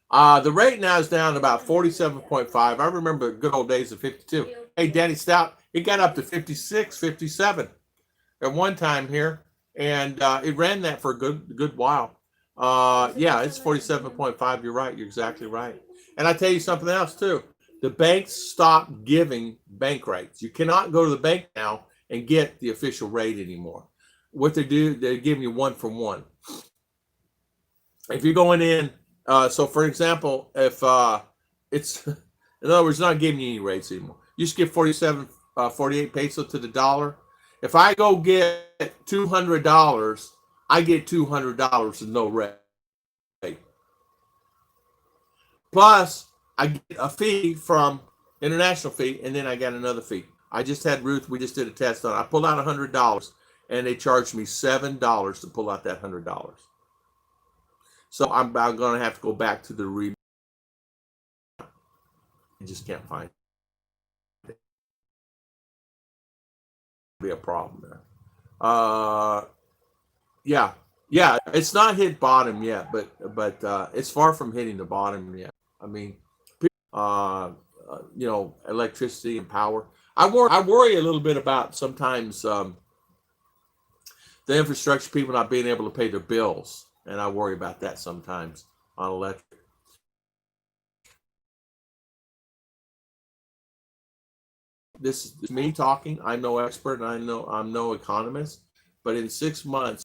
The rate now is down to about 47.5. I remember the good old days of 52. Hey, Danny Stout, it got up to 56, 57 at one time here, and it ran that for a good while. Yeah, it's 47.5. You're right. You're exactly right. And I tell you something else too. The banks stopped giving bank rates. You cannot go to the bank now and get the official rate anymore. What they do, they're giving you 1-for-1. If you're going in. So, for example, if it's, in other words, not giving you any rates anymore. You just give 48 peso to the dollar. If I go get $200, I get $200 with no rate. Plus, I get a fee from international fee, and then I got another fee. I just had Ruth. We just did a test on it. I pulled out $100, and they charged me $7 to pull out that $100. So I'm going to have to go back to the remote. I just can't find it. Be a problem there. Yeah, it's not hit bottom yet, but it's far from hitting the bottom yet. I mean, electricity and power. I worry a little bit about sometimes the infrastructure, people not being able to pay their bills. And I worry about that sometimes on electric. This is me talking. I'm no expert, and I'm no economist. But in 6 months,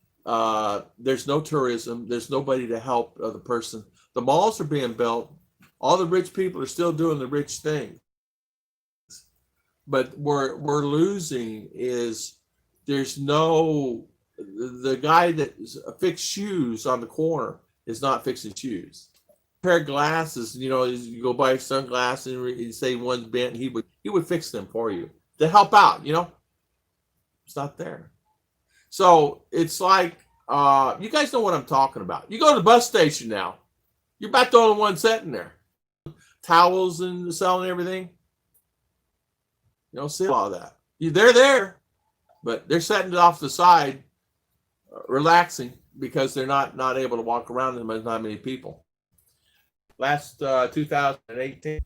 there's no tourism. There's nobody to help the person. The malls are being built. All the rich people are still doing the rich thing. But we're losing is there's no. The guy that fixed shoes on the corner is not fixing shoes. A pair of glasses, you go buy sunglasses and you say one's bent, he would fix them for you to help out. It's not there. So it's like you guys know what I'm talking about. You go to the bus station now. You're about the only one sitting there. Towels and selling everything. You don't see a lot of that. They're there, but they're sitting off the side, relaxing because they're not able to walk around. There's not many people. Last 2018.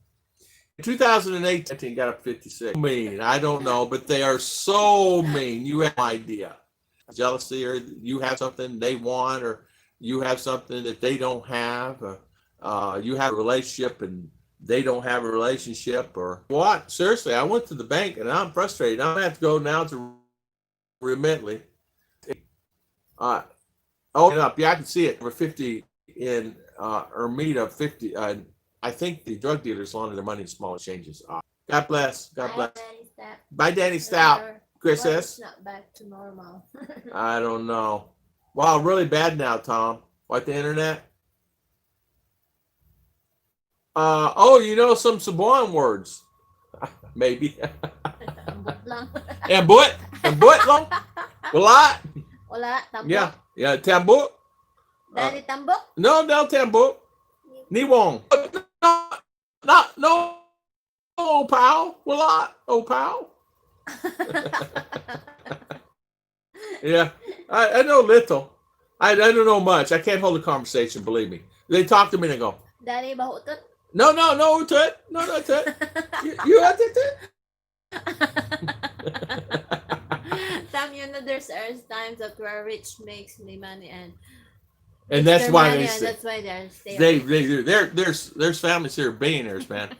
2018 got up 56. Mean, I don't know, but they are so mean. You have no idea. Jealousy, or you have something they want, or you have something that they don't have. You have a relationship and they don't have a relationship, or what? Seriously, I went to the bank and I'm frustrated. I'm gonna have to go now to Remitly. Up. Yeah, I can see it. Over 50 in Ermita, 50. I think the drug dealers launder their money in small exchanges. God bless. God bless. Bye, Danny Stout. Chris S. It's not back to normal. I don't know. Wow, really bad now, Tom. What, the internet? You know some Cebuano words. Maybe. Ambut? Ambut long? Wala? Wala, tambok. Yeah, tambok. Daddy tambok? No, tambok. Niwong. No, oh, pal. Wala. Oh, pal. Yeah, I know little. I don't know much. I can't hold a conversation, believe me. They talk to me and they go, Daddy bahutut? No, tut. No, tut. You have tut. Tam, there's times that where rich makes me money and that's why that's why they're staying. They do. There's families here billionaires, man.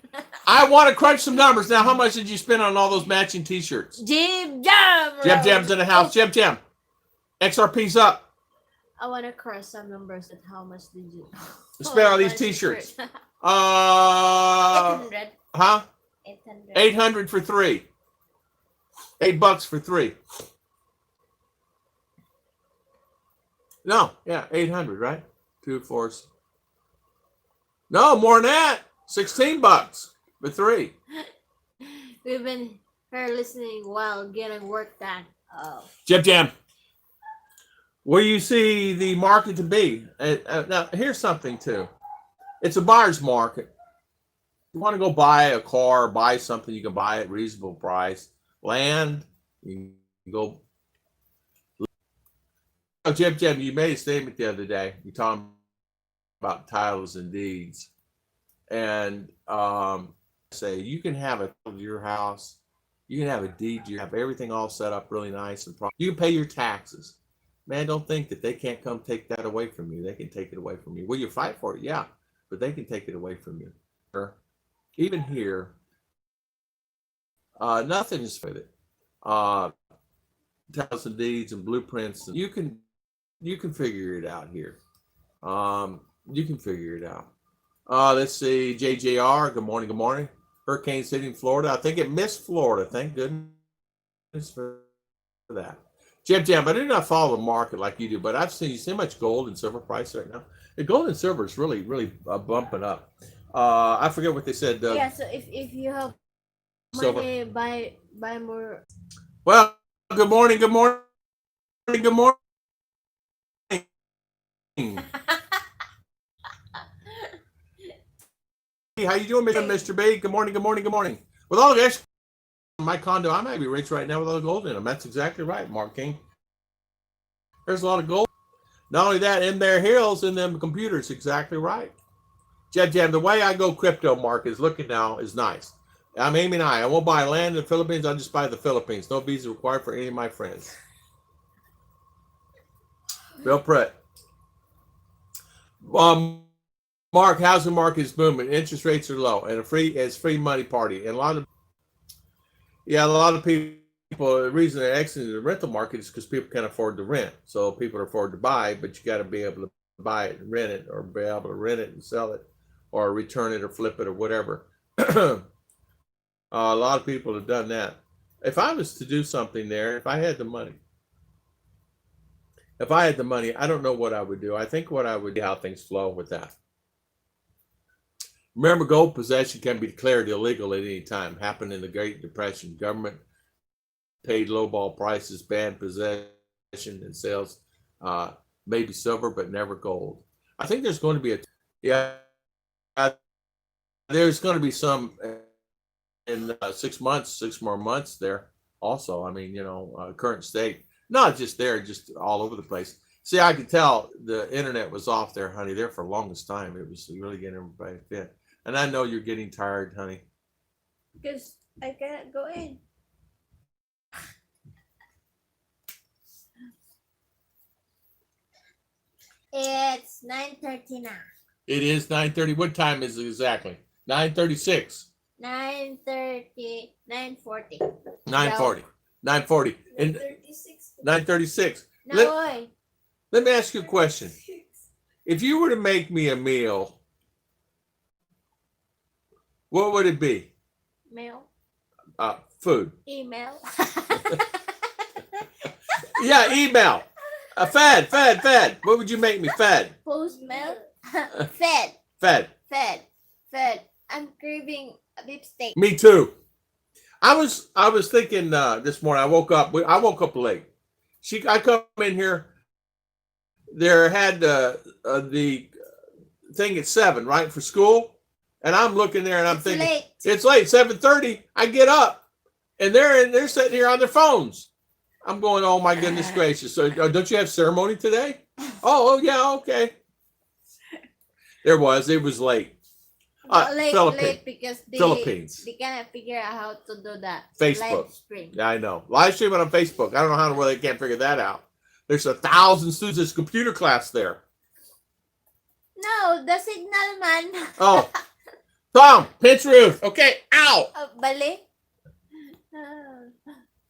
I want to crunch some numbers now. How much did you spend on all those matching T-shirts? Jim Jam. Jam Jam's in the house. Jam Jam. XRP's up. I want to cross some numbers. At how much did you spend on these T-shirts? 800. Huh? 800. 800 for 3. $8 for 3. No, yeah, 800, right? 2, 4. No, more than that. $16 for 3. We've been here listening while getting work done. Oh. Jam. Where you see the market to be. Now, here's something too. It's a buyer's market. You want to go buy a car, buy something, you can buy at reasonable price. Land, you can go. Oh, Jim, you made a statement the other day. You talking about titles and deeds, and say you can have a title to your house, you can have a deed, you have everything all set up really nice, and you can pay your taxes. Man, don't think that they can't come take that away from you. They can take it away from you. Will you fight for it? Yeah, but they can take it away from you. Even here, nothing is with it. Titles and deeds and blueprints, and you can figure it out here. You can figure it out. Let's see, JJR. Good morning. Hurricane's hitting Florida. I think it missed Florida. Thank goodness for that. Jam, I do not follow the market like you do, but I've seen much gold and silver price right now. The gold and silver is really bumping up. I forget what they said. So if you have money, buy more. Well, good morning. Hey, how you doing, Mr. B? Good morning. With all the extra in my condo, I might be rich right now with all the gold in them. That's exactly right, Mark King. There's a lot of gold. Not only that, in their hills, in them computers, exactly right. Jam, the way I go crypto, Mark, is looking now is nice. I'm aiming high. I won't buy land in the Philippines. I'll just buy the Philippines. No visa required for any of my friends. Bill Pritt. Mark, housing market is booming. Interest rates are low, and it's free money party. And a lot of people, the reason they're exiting the rental market is because people can't afford to rent. So people afford to buy, but you got to be able to buy it and rent it, or be able to rent it and sell it, or return it or flip it or whatever. A lot of people have done that. If I was to do something there, if I had the money, I don't know what I would do. I think what I would do, how things flow with that. Remember, gold possession can be declared illegal at any time. Happened in the Great Depression. Government paid lowball prices, banned possession and sales, maybe silver, but never gold. I think there's going to be there's going to be some in 6 months, 6 more months there. Also, I mean, current state, not just there, just all over the place. See, I could tell the internet was off there, honey, there for the longest time. It was really getting everybody fit. And I know you're getting tired, honey. Because I cannot go in. It's 9:30 now. It is 9:30. What time is it exactly? 9:36. 9:30, 9:40. 9:40. 9:40. And 9:36. 9:36. No, Let me ask you a question. If you were to make me a meal, what would it be? Mail. Food. Email. Yeah, email. Fed. What would you make me? Fed. Post mail. Fed. Fed. I'm craving a beef steak. Me too. I was thinking this morning. I woke up late. I come in here. There had the thing at 7, right, for school, and I'm looking there and I'm thinking late. it's late. 7:30. I get up, and they're sitting here on their phones. I'm going, oh my goodness gracious! So don't you have ceremony today? Oh yeah, okay. It was late. Late because Philippines. They cannot figure out how to do that. Facebook. Live stream. Yeah, I know. Live streaming on Facebook. I don't know where they can't figure that out. There's 1,000 students in computer class there. No, the signal man. Oh, Tom, pinch Ruth. Okay, ow. Bali.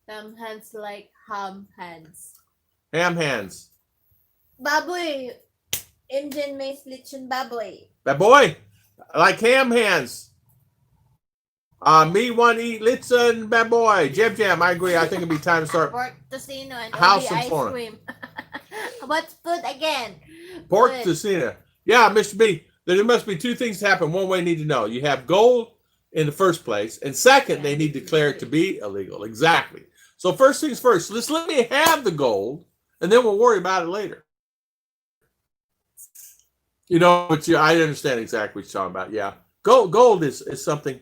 Some hands like ham hands. Ham hands. Baboy. Indian mais lechon baboy. That boy, I like ham hands. Me want to eat Litzen, bad boy. Jam, I agree. I think it'd be time to start. Pork tocino and House only and ice corn. cream. What's food again? Pork Food. tocino. Yeah, Mr. B. There must be two things happen. One way, you need to know. You have gold in the first place, and second, they need to declare it to be illegal. Exactly. So first things first. Let's let me have the gold, and then we'll worry about it later. But I understand exactly what you're talking about. Yeah, gold is something.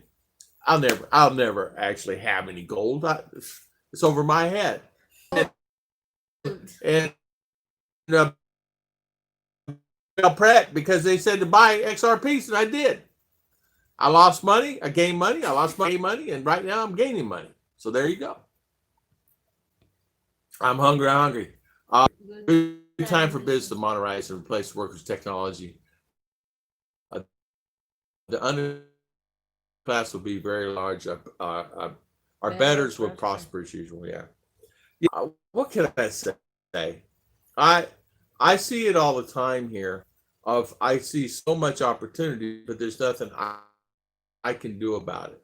I'll never actually have any gold. It's over my head. And Pratt, because they said to buy XRPs, and I did. I lost money. I gained money. I lost money, and right now I'm gaining money. So there you go. I'm hungry. Good time for business to monetize and replace workers' technology. The underclass will be very large. Our betters will prosper as usual. Yeah. What can I say? I see it all the time here. I see so much opportunity, but there's nothing I can do about it.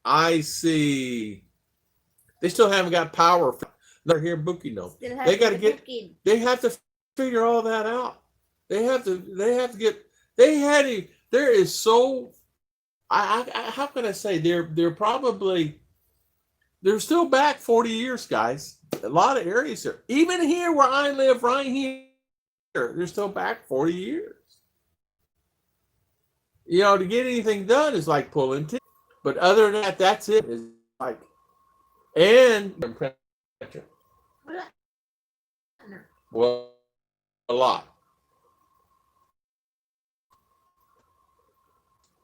I see they still haven't got power. They're here booking though. They got to get. They have to figure all that out. They have to get. There is so. How can I say they're probably. They're still back 40 years, guys. A lot of areas here. Even here where I live, right here, they're still back 40 years. To get anything done is like pulling teeth. But other than that, that's it. It's like, and well, a lot.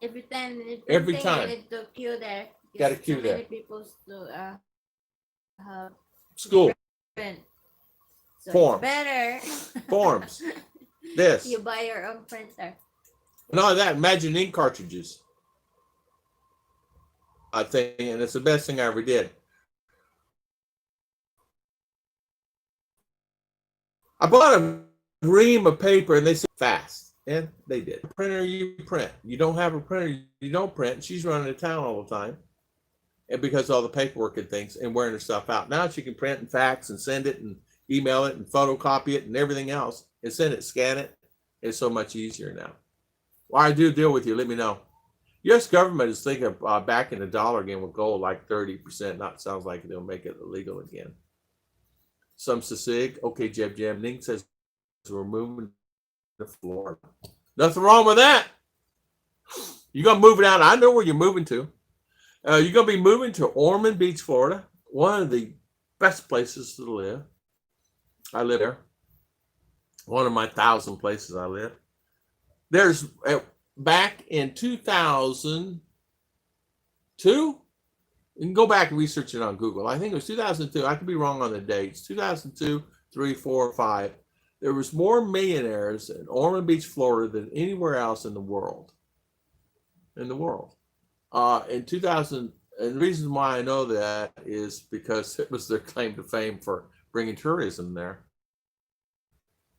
Every time You need to queue there. Got to queue there. Many people to School print. So Form. better. Forms. This. You buy your own printer. Not that. Imagine ink cartridges. I think, and it's the best thing I ever did. I bought a ream of paper, and they said fast, and they did. Printer, you print. You don't have a printer, you don't print. She's running to town all the time, and because of all the paperwork and things, and wearing her stuff out. Now she can print and fax and send it and email it and photocopy it and everything else, and send it, scan it. It's so much easier now. Well, I do deal with you. Let me know. U.S. government is thinking of backing the dollar again with gold, like 30%. Not sounds like they'll make it illegal again. Some SIG. Okay, Jeb Jam. Ning says we're moving to Florida. Nothing wrong with that. You're going to move it out. I know where you're moving to. You're going to be moving to Ormond Beach, Florida. One of the best places to live. I live there. One of my 1,000 places I live. There's back in 2002. You can go back and research it on Google. I think it was 2002. I could be wrong on the dates. 2002, 3, 4, 5. There was more millionaires in Ormond Beach, Florida than anywhere else in the world. In 2000, and the reason why I know that is because it was their claim to fame for bringing tourism there.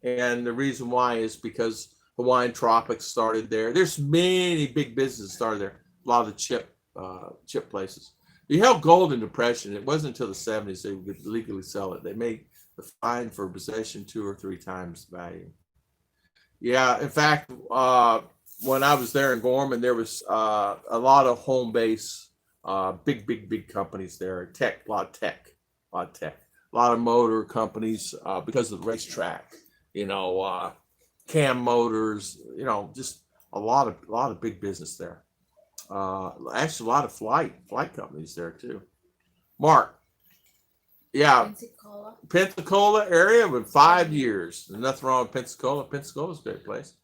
And the reason why is because Hawaiian Tropics started there. There's many big businesses started there. A lot of the chip places. You held gold in Depression. It wasn't until the 70s they could legally sell it. They made the fine for possession 2 or 3 times the value. Yeah, in fact, when I was there in Gorman, there was a lot of home base, big companies there. A lot of motor companies because of the racetrack. Cam Motors. Just a lot of big business there. Actually, a lot of flight companies there too. Mark. Yeah, Pensacola area with 5 years. There's nothing wrong with Pensacola. Pensacola's a great place.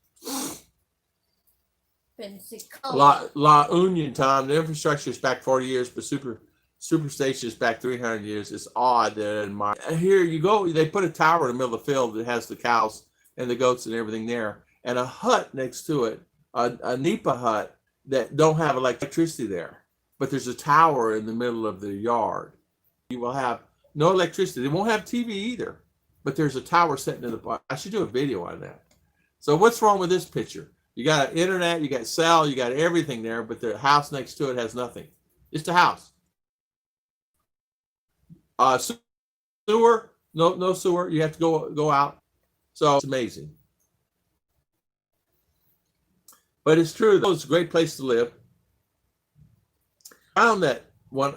Pensacola. La Union, Tom. The infrastructure is back 40 years, but Superstation is back 300 years. It's odd that here you go. They put a tower in the middle of the field that has the cows and the goats and everything there, and a hut next to it, a NEPA hut that don't have electricity there, but there's a tower in the middle of the yard. You will have no electricity. They won't have TV either, but there's a tower sitting in the park. I should do a video on that. So what's wrong with this picture? You got internet, you got cell, you got everything there, but the house next to it has nothing. It's a house. Sewer, no sewer. You have to go out. So it's amazing. But it's true. It's a great place to live. I found that when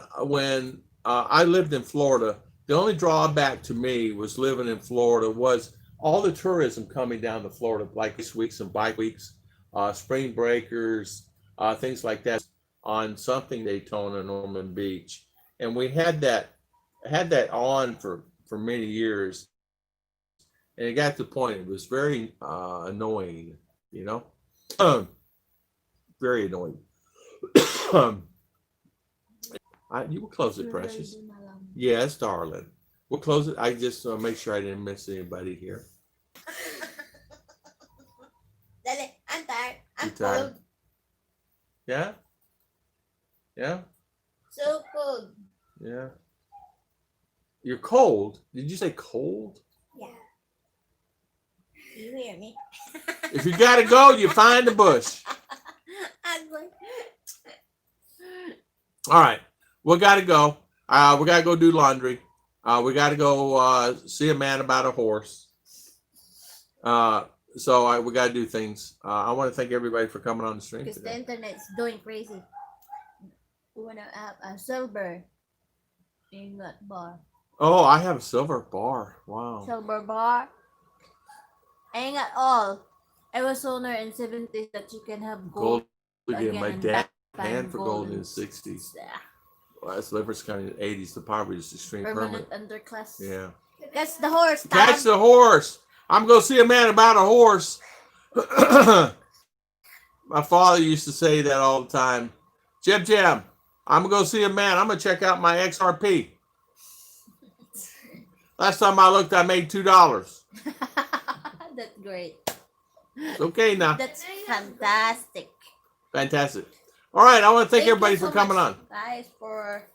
I lived in Florida, the only drawback to me was living in Florida was all the tourism coming down to Florida, like this weeks and bike weeks, spring breakers, things like that, on something Daytona and Ormond Beach, and we had that on for many years, and it got to the point it was very annoying, very annoying. You will close it, Precious. Yes, darling. We'll close it. I just make sure I didn't miss anybody here. Dali, I'm tired. I'm tired? cold. Yeah? So cold. Yeah. You're cold? Did you say cold? Yeah. You hear me? If you gotta go, you find the bush. All right. We gotta go. We gotta go do laundry. We gotta go see a man about a horse. So we gotta do things. I want to thank everybody for coming on the stream because today. the internet's going crazy. We wanna have a silver ingot bar. Oh, I have a silver bar. Wow. Silver bar. Ain't at all. It was older in 70s that you can have gold again. My dad ran for gold in the 60s. Yeah. Well, that's the difference kind of the 80s. The poverty is extreme Permanent underclass. Yeah. Catch the horse, Tom. Catch the horse. I'm going to see a man about a horse. My father used to say that all the time. Jim, I'm going to go see a man. I'm going to check out my XRP. Last time I looked, I made $2. That's great. It's okay now. That's fantastic. Fantastic. All right, I want to thank everybody you for coming on. Guys, for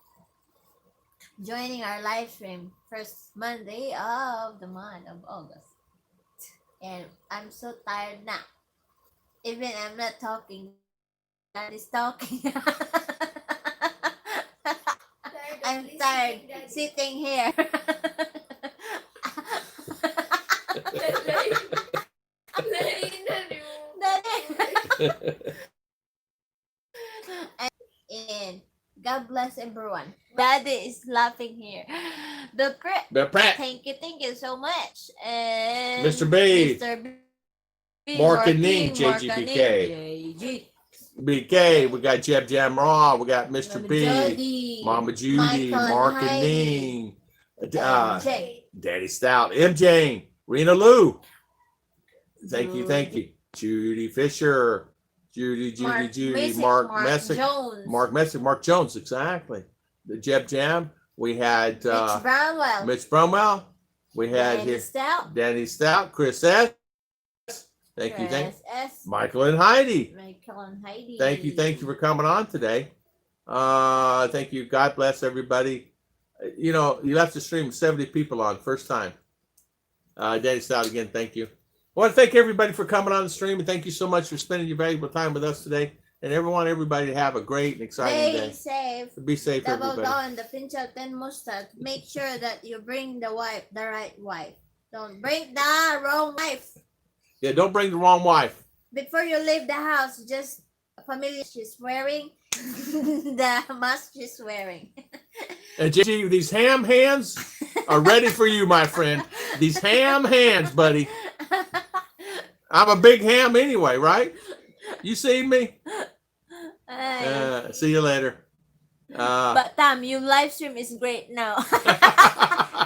joining our live stream. First Monday of the month of August. And I'm so tired now. Even I'm not talking. Dad is talking. I'm tired sitting here. And God bless everyone. Daddy is laughing here. The Pratt. The Pratt. Thank you so much. And Mr. B. Mr. B. Marketing, JGBK. JG. BK, we got Jeb Jam Raw, we got Mr. Mama B, Judy, Mama Judy, Michael and Marketing, MJ. Daddy Stout, MJ, Rena Lou. Thank you. Judy Fisher, Judy, Mark Messick, Jones. Mark Jones, exactly. The Jeb Jam. We had Mitch Bromwell. We had Danny Stout, Chris S. Thank you. Michael and Heidi. Thank you for coming on today. Thank you. God bless everybody. You know, you left the stream with 70 people on first time. Danny Stout again, thank you. I want to thank everybody for coming on the stream, and thank you so much for spending your valuable time with us today. And everybody to have a great and exciting day. Be safe, Double everybody. down the pinch out 10 mustache. Make sure that you bring the right wife. Don't bring the wrong wife. Yeah, don't bring the wrong wife. Before you leave the house, just familiar she's wearing the mask she's wearing. And JG, these ham hands are ready for you, my friend. These ham hands, buddy. I'm a big ham anyway, right? You see me? See you later. But Tam, your live stream is great now.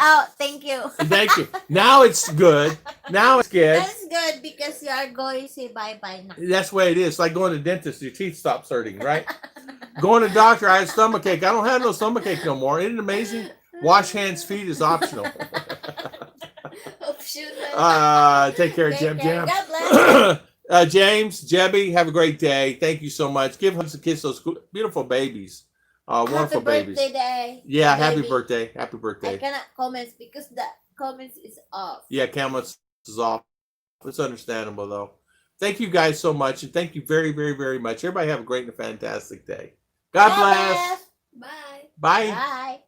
Oh, thank you. Thank you. Now it's good. That's good because you are going to say bye-bye now. That's the way it is. It's like going to the dentist. Your teeth stop hurting, right? Going to the doctor. I had stomachache. I don't have no stomachache no more. Isn't it amazing? Wash hands, feet is optional. Take care, Jeb Jam. God bless. James, Jebby, have a great day. Thank you so much. Give hugs and kiss those beautiful babies. Wonderful babies. Happy birthday. Yeah, baby. happy birthday. Happy birthday. I cannot comment because the comments is off. Yeah, comments is off. It's understandable though. Thank you guys so much, and thank you very, very, very much. Everybody have a great and fantastic day. God bless. Bye. Bye. Bye.